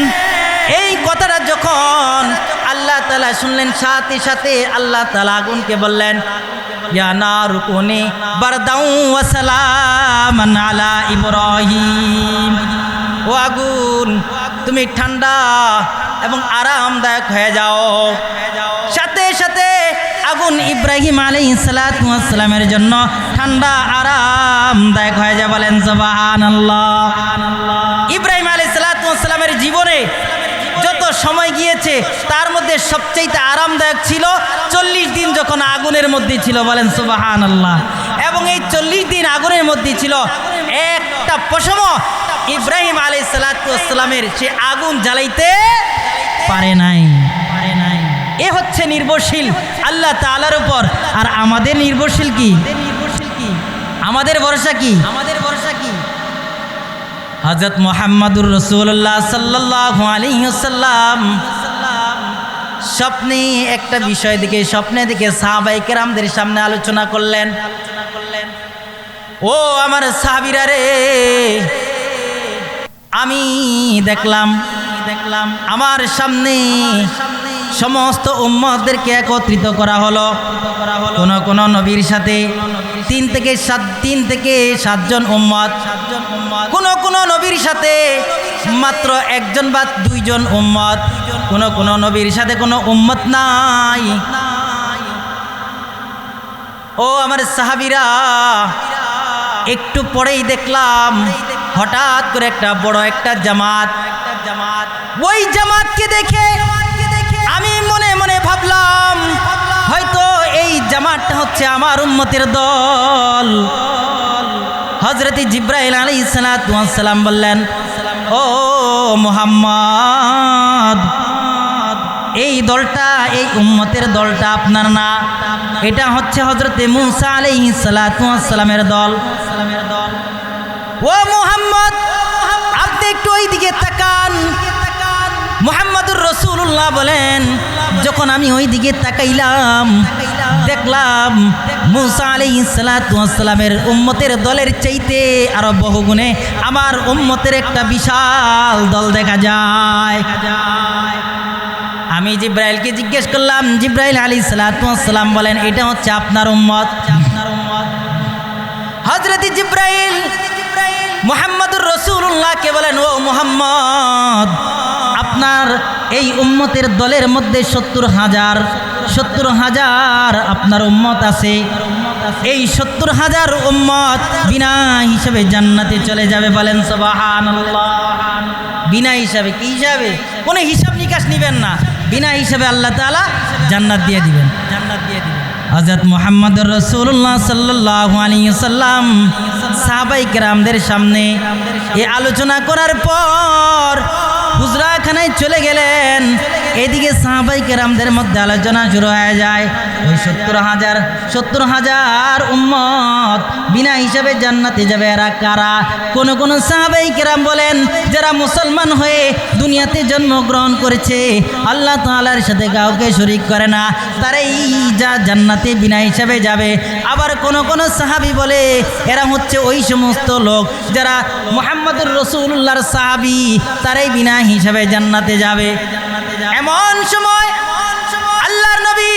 এই কথাটা যখন আল্লাহ তাআলা শুনলেন, সাথে সাথে আল্লাহ তাআলা আগুনকে বললেন, ইয়া নারু কুনি বারদাউ ওয়া সালামান আলা ইব্রাহিম, ও আগুন তুমি ঠান্ডা এবং আরামদায়ক হয়ে যাও। সাথে সাথে আগুন ইব্রাহিম আলাইহিস সালামের জন্য ঠান্ডা আরামদায়ক হয়ে যায়। বলেন সুবহানাল্লাহ। ইব্রাহিম আলাইহিস সালামের জীবনে যত সময় গিয়েছে তার মধ্যে সবচেয়ে আরামদায়ক ছিল 40 দিন যখন আগুনের মধ্যে ছিল। বলেন সুবহানাল্লাহ। এবং এই 40 দিন আগুনের মধ্যে ছিল, একটা পশমও ইব্রাহিম আলাইহিস সালামের সে আগুন জ্বালাইতে পারে নাই। এ হচ্ছে নির্ভরশীল আল্লাহ তাআলার উপর। আর আমাদের নির্ভরশীল কি? আমাদের ভরসা কি? হযরত মুহাম্মদুর রাসূলুল্লাহ সাল্লাল্লাহু আলাইহি ওয়াসাল্লাম স্বপ্নে একটা বিষয় দিকে সাহাবায়ে কেরামদের সামনে আলোচনা করলেন। ও আমার সাহাবীরা রে, আমি দেখলাম আমার সামনে সমস্ত উম্মতদেরকে একত্রিত করা হলো। কোন নবীর সাথে 3 থেকে 7 জন উম্মত, কোন নবীর সাথে মাত্র 1 জন বা 2 জন উম্মত, কোন নবীর সাথে কোনো উম্মত নাই। ও আমার সাহাবীরা, একটু পরেই দেখলাম হঠাৎ করে একটা বড় একটা জামাত। ওই জামাতকে দেখে আমি মনে মনে ভাবলাম, হয়তো এই জামাতটা হচ্ছে আমার উম্মতের দল। হযরত জিব্রাইল আলাইহিস সালাম বললেন, ও মুহাম্মদ, এই দলটা, এই উম্মতের দলটা আপনার না, এটা হচ্ছে হযরত মূসা আলাইহিস সালামের দল। ও মুহাম্মদ, আপনি একটু ওই দিকে তাকান। মুহাম্মদুর রাসূলুল্লাহ বলেন, যখন আমি ওই দিকে তাকাইলাম, দেখলাম মূসা আলাইহিস সালামের উম্মতের দলের চাইতে আরো বহুগুণে আমার উম্মতের একটা বিশাল দল দেখা যায়। আমি জিব্রাইলকে জিজ্ঞেস করলাম, জিব্রাইল আলাইহিস সালাম বলেন, এটা হচ্ছে আপনার উম্মত। হযরত জিব্রাইল মুহাম্মদুর রাসূলুল্লাহকে বলেন, ও মুহাম্মদ, আপনার এই উম্মতের দলের মধ্যে 70,000 আপনার উম্মত আছে। এই 70,000 উম্মত বিনা হিসাবে জান্নাতে চলে যাবে। বলেন সুবহানাল্লাহ। বিনা হিসাবে, কি হিসাবে? কোনো হিসাব নিকাশ নেবেন না, বিনা হিসাবে আল্লাহ তাআলা জান্নাত দিয়ে দিবেন। হযরত মুহাম্মদুর রাসূলুল্লাহ সাল্লাল্লাহু আলাইহি ওয়াসাল্লাম সাহাবায়ে কেরামদের সামনে এই আলোচনা করার পর হুজরাখানায় চলে গেলেন। এদিকে সাহাবাই কেরামদের মধ্যে আলোচনা শুরু হয়ে যায়। ওই 70,000 উম্মত বিনা হিসাবে জান্নাতে যাবে। এরা কারা? কোন কোন সাহাবাই কেরাম বলেন যারা মুসলমান হয়ে দুনিয়াতে জন্মগ্রহণ করেছে, আল্লাহ তাআলার সাথে কাউকে শরীক করে না, তারাই যা জান্নাতে বিনা হিসাবে যাবে। আবার কোন কোন সাহাবী বলে এরা হচ্ছে ওই সমস্ত লোক যারা মুহাম্মদুর রাসূলুল্লাহর সাহাবী, তারাই বিনা হিসাবে জান্নাতে যাবে। এমন সময় আল্লাহর নবী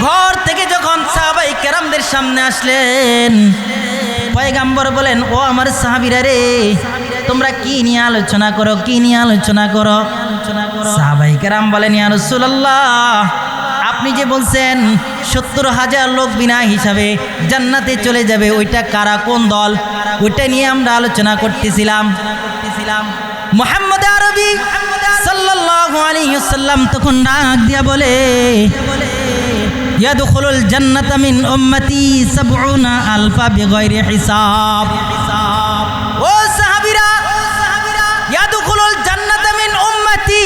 ঘর থেকে যখন সাহাবাই কেরামদের সামনে আসলেন, পয়গম্বর বলেন, ও আমার সাহাবীরা রে, তোমরা কি নিয়ে আলোচনা করো, কি নিয়ে আলোচনা করো? সাহাবাই কেরাম বলেন, ইয়া রাসূলুল্লাহ, আপনি যে বলছেন 70,000 লোক বিনা হিসাবে জান্নাতে চলে যাবে, ওইটা কারা, কোন দল? ওইটা নিয়ে আমরা আলোচনা করতেছিলাম। মুহাম্মদ আরবি সাল্লাল্লাহু আলাইহি ওয়াসাল্লাম তখন ডাক দিয়া বলে, ইয়াদখুলুল জান্নাতা মিন উম্মতি 70,000 বিগাইরি হিসাব। ও সাহাবীরা, ইয়াদখুলুল জান্নাতা মিন উম্মতি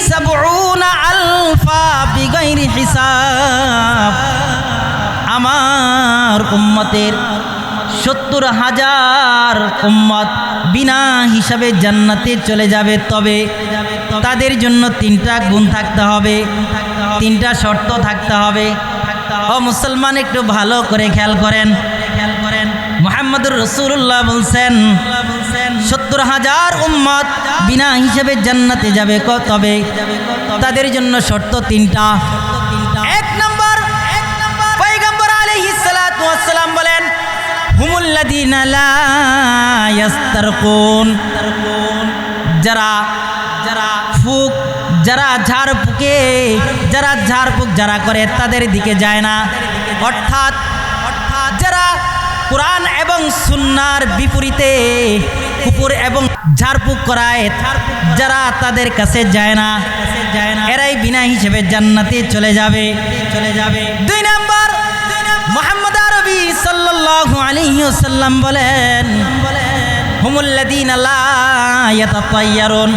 70,000 বিগাইরি হিসাব। আমার উম্মতের 70,000 উম্মত বিনা হিসাবে জান্নাতে চলে যাবে। তবে তাদের জন্য 3টা গুণ থাকতে হবে, 3টা শর্ত থাকতে হবে। ও মুসলমান, একটু ভালো করে খেয়াল করেন। মুহাম্মদুর রাসূলুল্লাহ বলছেন 70,000 উম্মত বিনা হিসাবে জান্নাতে যাবে, তবে তাদের জন্য শর্ত 3টা। 1 নম্বর, পয়গম্বর আলাইহিস সালাতু ওয়াস সালাম বলেন, হুমুল্লাযীনা লা ইস্তারকুন। যারা ঝাড়ফুঁক যারা করে তাদের দিকে যায় না। অর্থাৎ যারা কুরআন এবং সুন্নাহর বিপরীতে কুফর এবং ঝাড়ফুঁক করায়, যারা তাদের কাছে যায় না, এরাই বিনা হিসেবে জান্নাতে চলে যাবে। 2 নম্বর, মুহাম্মদ আরবি সাল্লাল্লাহু আলাইহি ওয়াসাল্লাম বলেন, হুমুল্লাযীনা লা ইয়াতাতায়্যারুন।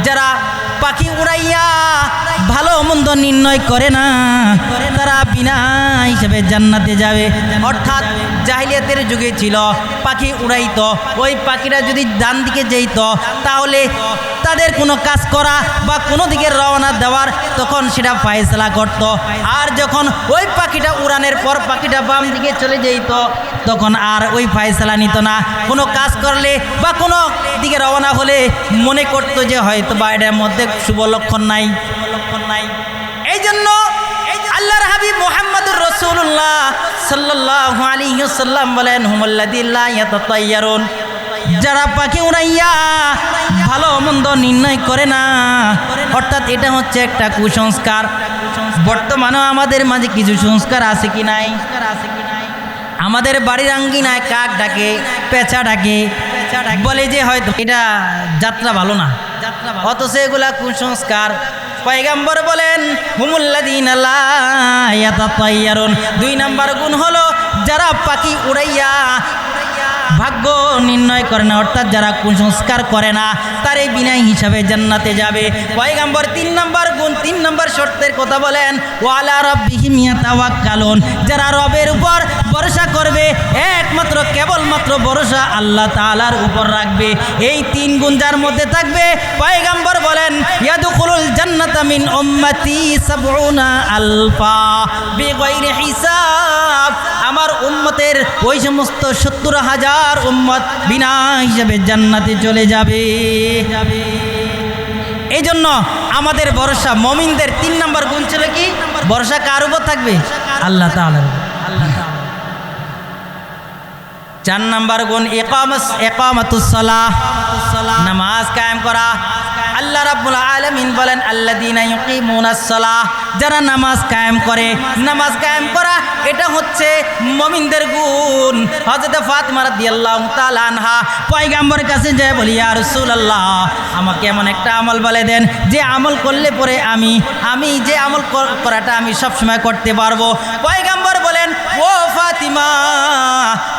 যারা পাখি উড়াইয়া ভালো মন্দ নির্ণয় করে না, তারা বিনা হিসেবে জান্নাতে যাবে। অর্থাৎ জাহিলিয়াতের যুগে ছিল পাখি উড়াইতো, ওই পাখিরা যদি ডান দিকে যেত তাহলে তাদের কোনো কাজ করা বা কোনো দিকে রওনা দেওয়ার তখন সেটা ফায়সালা করত। আর যখন ওই পাখিটা উড়ানের পর পাখিটা বাম দিকে চলে যেত, তখন আর ওই ফায়সালা নিত না। কোনো কাজ করলে বা কোনো দিকে রওনা হলে মনে করতো যে হয়তো বা এটার মধ্যে শুভ লক্ষণ নাই। এই জন্য আল্লাহর হাবিব মুহাম্মদুর রাসূলুল্লাহ সাল্লাল্লাহু আলাইহি ওয়াসাল্লাম বলেন, হুমুল্লাযীনা লা ইয়াতাতায়্যারুন। যারা পাখি উড়াইয়া ভালো মন্দ নির্ণয় করে না, অর্থাৎ এটা হচ্ছে একটা কুসংস্কার। বর্তমানেও আমাদের মাঝে কিছু সংস্কার আছে কি নাই? আমাদের বাড়ির আঙ্গিনায় কাক ডাকে, পেঁচা ডাকে, বলে যে হয়তো এটা যাত্রা ভালো না, অথচ এগুলা কুসংস্কার। পয়গম্বর বলেন, হুমুল্লাযীনা লা ইয়াতাতায়্যারুন। 2 নম্বর গুণ হলো যারা পাখি উড়াইয়া ভাগ্য নির্ণয় করে না, অর্থাৎ যারা কুসংস্কার করে না, তারই বিনা হিসাবে জান্নাতে যাবে। পয়গম্বর 3 নম্বর গুণ, 3 নম্বর শর্তের কথা বলেন, ওয়ালা রাব্বিহিম ইয়াতাওয়াক্কালুন। যারা রবের উপর ভরসা করবে, একমাত্র কেবলমাত্র ভরসা আল্লাহ তাআলার উপর রাখবে। এই 3 গুণ যার মধ্যে থাকবে, পয়গম্বর বলেন, ইয়াদখুলুল জান্নাতা মিন উম্মতি 70,000 বিগাইরি হিসাব। আমার উম্মতের ওই সমস্ত 70,000 উম্মত বিনা হিসাবে জান্নাতে চলে যাবে। এই জন্য আমাদের ভরসা, মুমিনদের 3 নম্বর গুণ ছিল কি? ভরসা কার উপর থাকবে? আল্লাহ তাআলার উপর। 4 নম্বর গুণ ইকামাতুস সালাহ, নামাজ কায়েম করা। আল্লাহ রাব্বুল আলামিন বলেন, আল্লাযীনা ইউকিমুনাস সালাহ। যারা নামাজ কায়েম করে, নামাজ কায়েম করা এটা হচ্ছে মুমিনদের গুণ। হযরত ফাতিমা রাদিয়াল্লাহু তাআলা আনহা পয়গম্বরের কাছে যায় বলি, ইয়া রাসূলুল্লাহ, আমাকে এমন একটা আমল বলে দেন যে আমল করলে পরে আমি যে আমল করাটা আমি সব সময় করতে পারবো। পয়গম্বর বলেন, ও ফাতিমা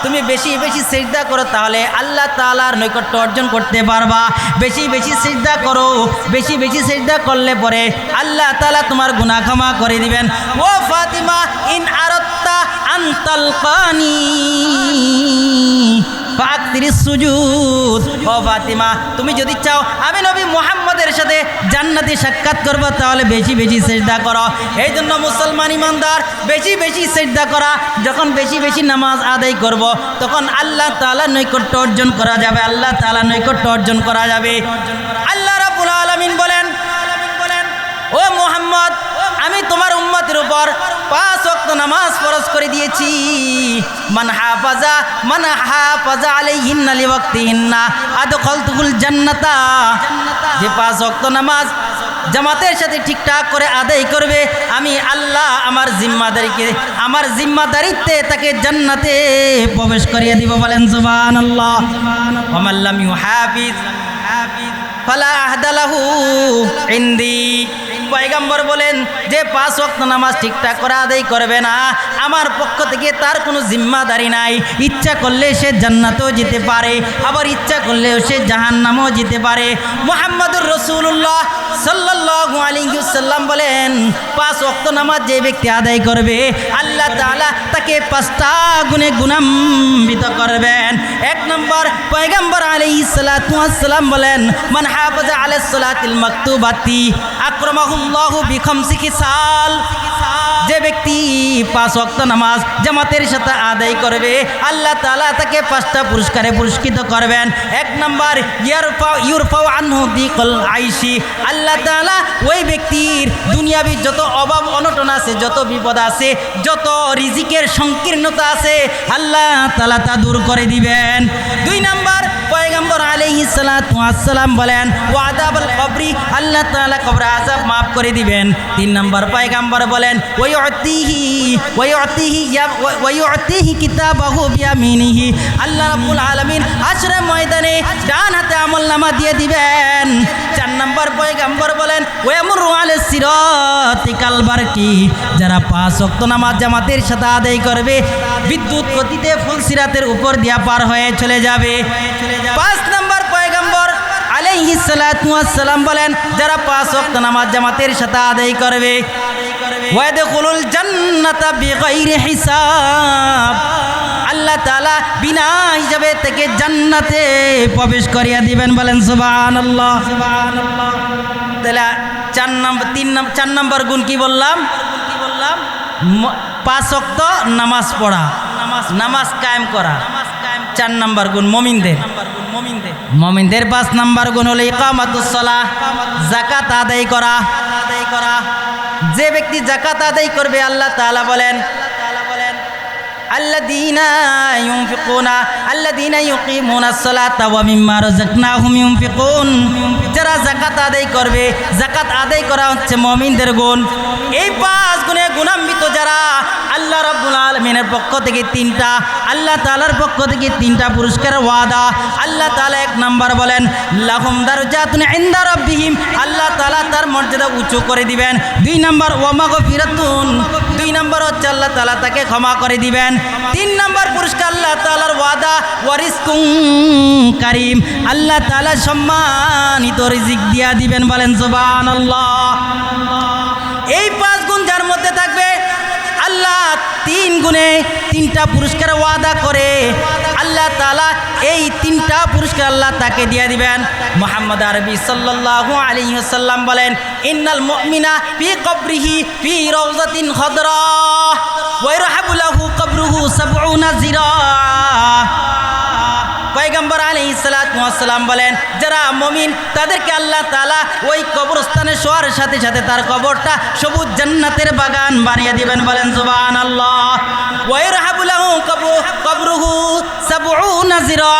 তুমি বেশি বেশি সিজদা করো তাহলে আল্লাহ তাআলার নৈকট্য অর্জন করতে পারবা। বেশি বেশি সিজদা করো, বেশি বেশি সিজদা করলে পরে আল্লাহ তাআলা তোমার গুনাহ ক্ষমা করে দিবেন। ও ফাতিমা ইন আরাদতা আন তালকানি ফাকতিরিস সুজুদ। ও ফাতিমা তুমি যদি চাও আমি নবী মুহাম্মদের সাথে জান্নাতি সাক্ষাৎ করব তাহলে বেশি বেশি সিজদা করো। এই জন্য মুসলমান ইমানদার বেশি বেশি সিজদা করা, যখন বেশি বেশি নামাজ আদায় করব তখন আল্লাহ তাআলার নৈকট্য অর্জন করা যাবে, আল্লাহ তাআলার নৈকট্য অর্জন করা যাবে। আল্লাহ রাব্বুল আলামিন বলেন, ও মুহাম্মদ আমি তোমার উম্মতের উপর 5 ওয়াক্ত নামাজ ফরজ করে দিয়েছি। মান হাফাজা আলাইহিন্না লিওয়াক্তিহিন্না আদখালতুহুল জান্নাতা। যে 5 ওয়াক্ত নামাজ জামাতের সাথে ঠিকঠাক করে আদায় করবে, আমি আল্লাহ আমার জিম্মাদারিত্বে তাকে জান্নাতে প্রবেশ করিয়ে দিব। বলেন সুবহানাল্লাহ। ওয়া মান লাম ইউহাফিজ ফালা আহদা লাহু ইনদি। পয়গম্বর বলেন যে 5 ওয়াক্ত নামাজ ঠিকঠাক করে আদায় করবে না, আমার পক্ষ থেকে তার কোনো জিম্মাদারি নাই। ইচ্ছা করলে সে জান্নাতেও যেতে পারে, আবার ইচ্ছা করলেও সে জাহান্নামেও যেতে পারে। মুহাম্মদুর রাসূলুল্লাহ সাল্লাল্লাহু আলাইহি ওয়াসাল্লাম বলেন 5 ওয়াক্ত নামাজ যে ব্যক্তি আদায় করবে আল্লাহ তাআলা তাকে 5টা গুণে গুণান্বিত করবেন। 1 নম্বর পয়গম্বর আলাইহিস সালাতু ওয়াস সালাম বলেন মান হাফাজা আলাস সালাতিল মাকতুবাতি আকরামাহুল্লাহু বিখামসি খিসাল। যে ব্যক্তি 5 ওয়াক্ত নামাজ জামাতের সাথে আদায় করবে আল্লাহ তাআলা তাকে 5টা পুরস্কারে পুরস্কৃত করবেন। 1 নম্বর ইউরফাউ আনহু দিকুল আইশি। আল্লাহ তাআলা ওই ব্যক্তির দুনিয়াবি যত অভাব অনটন আছে, যত বিপদ আছে, যত রিজিকের সংকীর্ণতা আছে আল্লাহ তাআলা তা দূর করে দিবেন। 2 নম্বর পয়গম্বর আলাইহিস সালাতু ওয়াস সালাম বলেন ওয়াদাবুল কবরি, আল্লাহ তাআলা কবর আযাব maaf করে দিবেন। 3 নম্বর পয়গম্বর বলেন ওয়ায়ুতিহি কিতাবাহু বিয়ামিনিহি, আল্লাহ রাব্বুল আলামিন হাশরের ময়দানে ডান হাতে আমলনামা দিয়ে দিবেন। 4 নম্বর পয়গম্বর বলেন ওয়ামুরু আলাস সিরাতি কাল বারকি। যারা 5 ওয়াক্ত নামাজ জামাতের সাথে আদায় করবে বিদ্যুৎ গতিতে ফুলসিরাতের উপর দিয়া পার হয়ে চলে যাবে। 5 নম্বর পয়গম্বর আলাইহিস সালাতু ওয়াস সালাম বলেন যারা 5 ওয়াক্ত নামাজ জামাতের সাথে আদায় করবে ওয়াদখুলুল জান্নাতা বিগাইরি হিসাব, আল্লাহ তাআলা বিনা হিসাবে থেকে জান্নাতে প্রবেশ করিয়ে দিবেন। বলেন সুবহানাল্লাহ। তাহলে 4 নম্বর গুণ কি বললাম? 5 ওয়াক্ত নামাজ পড়া, নামাজ কায়েম করা। 4 নম্বর গুণ মুমিনদের 5 নম্বর গুণ হলো ইকামাতুস সালাহ, যাকাত আদায় করা। যে ব্যক্তি যাকাত আদায় করবে আল্লাহ তাআলা বলেন আল্লাযীনা ইউকিমুনাস সালাতা ওয়া মিম্মা রাযাকনাহুম ইউনফিকুন। যারা যাকাত আদায় করবে, যাকাত আদায় করা হচ্ছে মুমিনদের গুণ। এই 5 গুণে গুণান্বিত যারা আল্লাহ রাব্বুল আলামিনের পক্ষ থেকে 3টা, আল্লাহ তাআলার পক্ষ থেকে 3টা পুরস্কারের ওয়াদা। আল্লাহ তাআলা 1 নম্বর বলেন লাহুম দারজাতুন ইনদা রাব্বিহিম, আল্লাহ তাআলা তার মর্যাদা উঁচু করে দিবেন। 2 নম্বর ওয়া মাগফিরাতুন, 2 নম্বর হচ্ছে আল্লাহ তাআলা তাকে ক্ষমা করে দিবেন। 3 নম্বর পুরস্কার আল্লাহ তাআলার ওয়াদা ওয়ারিজকুম কারীম, আল্লাহ তাআলা সম্মানিত রিজিক দিয়া দিবেন। বলেন সুবহানাল্লাহ। এই 5 গুণ যার মধ্যে থাকবে আল্লাহ 3 গুণে 3টা পুরস্কার ওয়াদা করে আল্লাহ তাআলা এই 3টা পুরস্কার আল্লাহ তাকে দিয়ে দিবেন। মুহাম্মদ আরবি সাল্লাল্লাহু আলাইহি ওয়াসাল্লাম বলেন ইন্নাল মুমিনা ফি কবরিহি ফি রাউযাতিন খাদরা ওয়া ইয়ারহাবু লাহু কবরুহু 70 জিরা। পয়গম্বর আলাইহিস সালাতু ওয়াস সালাম বলেন যারা মুমিন তাদেরকে আল্লাহ তাআলা ওই কবরস্থানে শোয়ার সাথে সাথে তার কবরটা সবুজ জান্নাতের বাগান বানিয়ে দিবেন। বলেন সুবহানাল্লাহ। ওয়া ইয়ারহাবু লাহু কবরুহু 70 জিরা,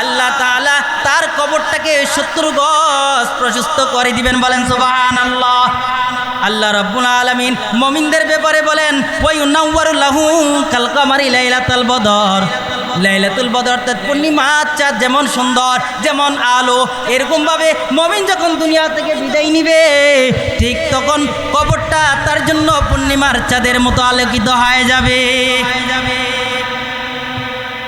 আল্লাহ তাআলা তার কবরটাকে 70 গজ প্রশস্ত করে দিবেন। বলেন সুবহানাল্লাহ। আল্লাহ রাব্বুল আলামিন মুমিনদের ব্যাপারে বলেন ওয়া ইউনাওয়ারু লাহু কাল কামারি লাইলাতাল বদর, লাইলাতুল বদর অর্থাৎ পূর্ণিমার চাঁদ যেমন সুন্দর, যেমন আলো, এরকমভাবে মুমিন যখন দুনিয়া থেকে বিদায় নিবে ঠিক তখন কবরটা তার জন্য পূর্ণিমার চাঁদের মতো আলোকিত হয়ে যাবে।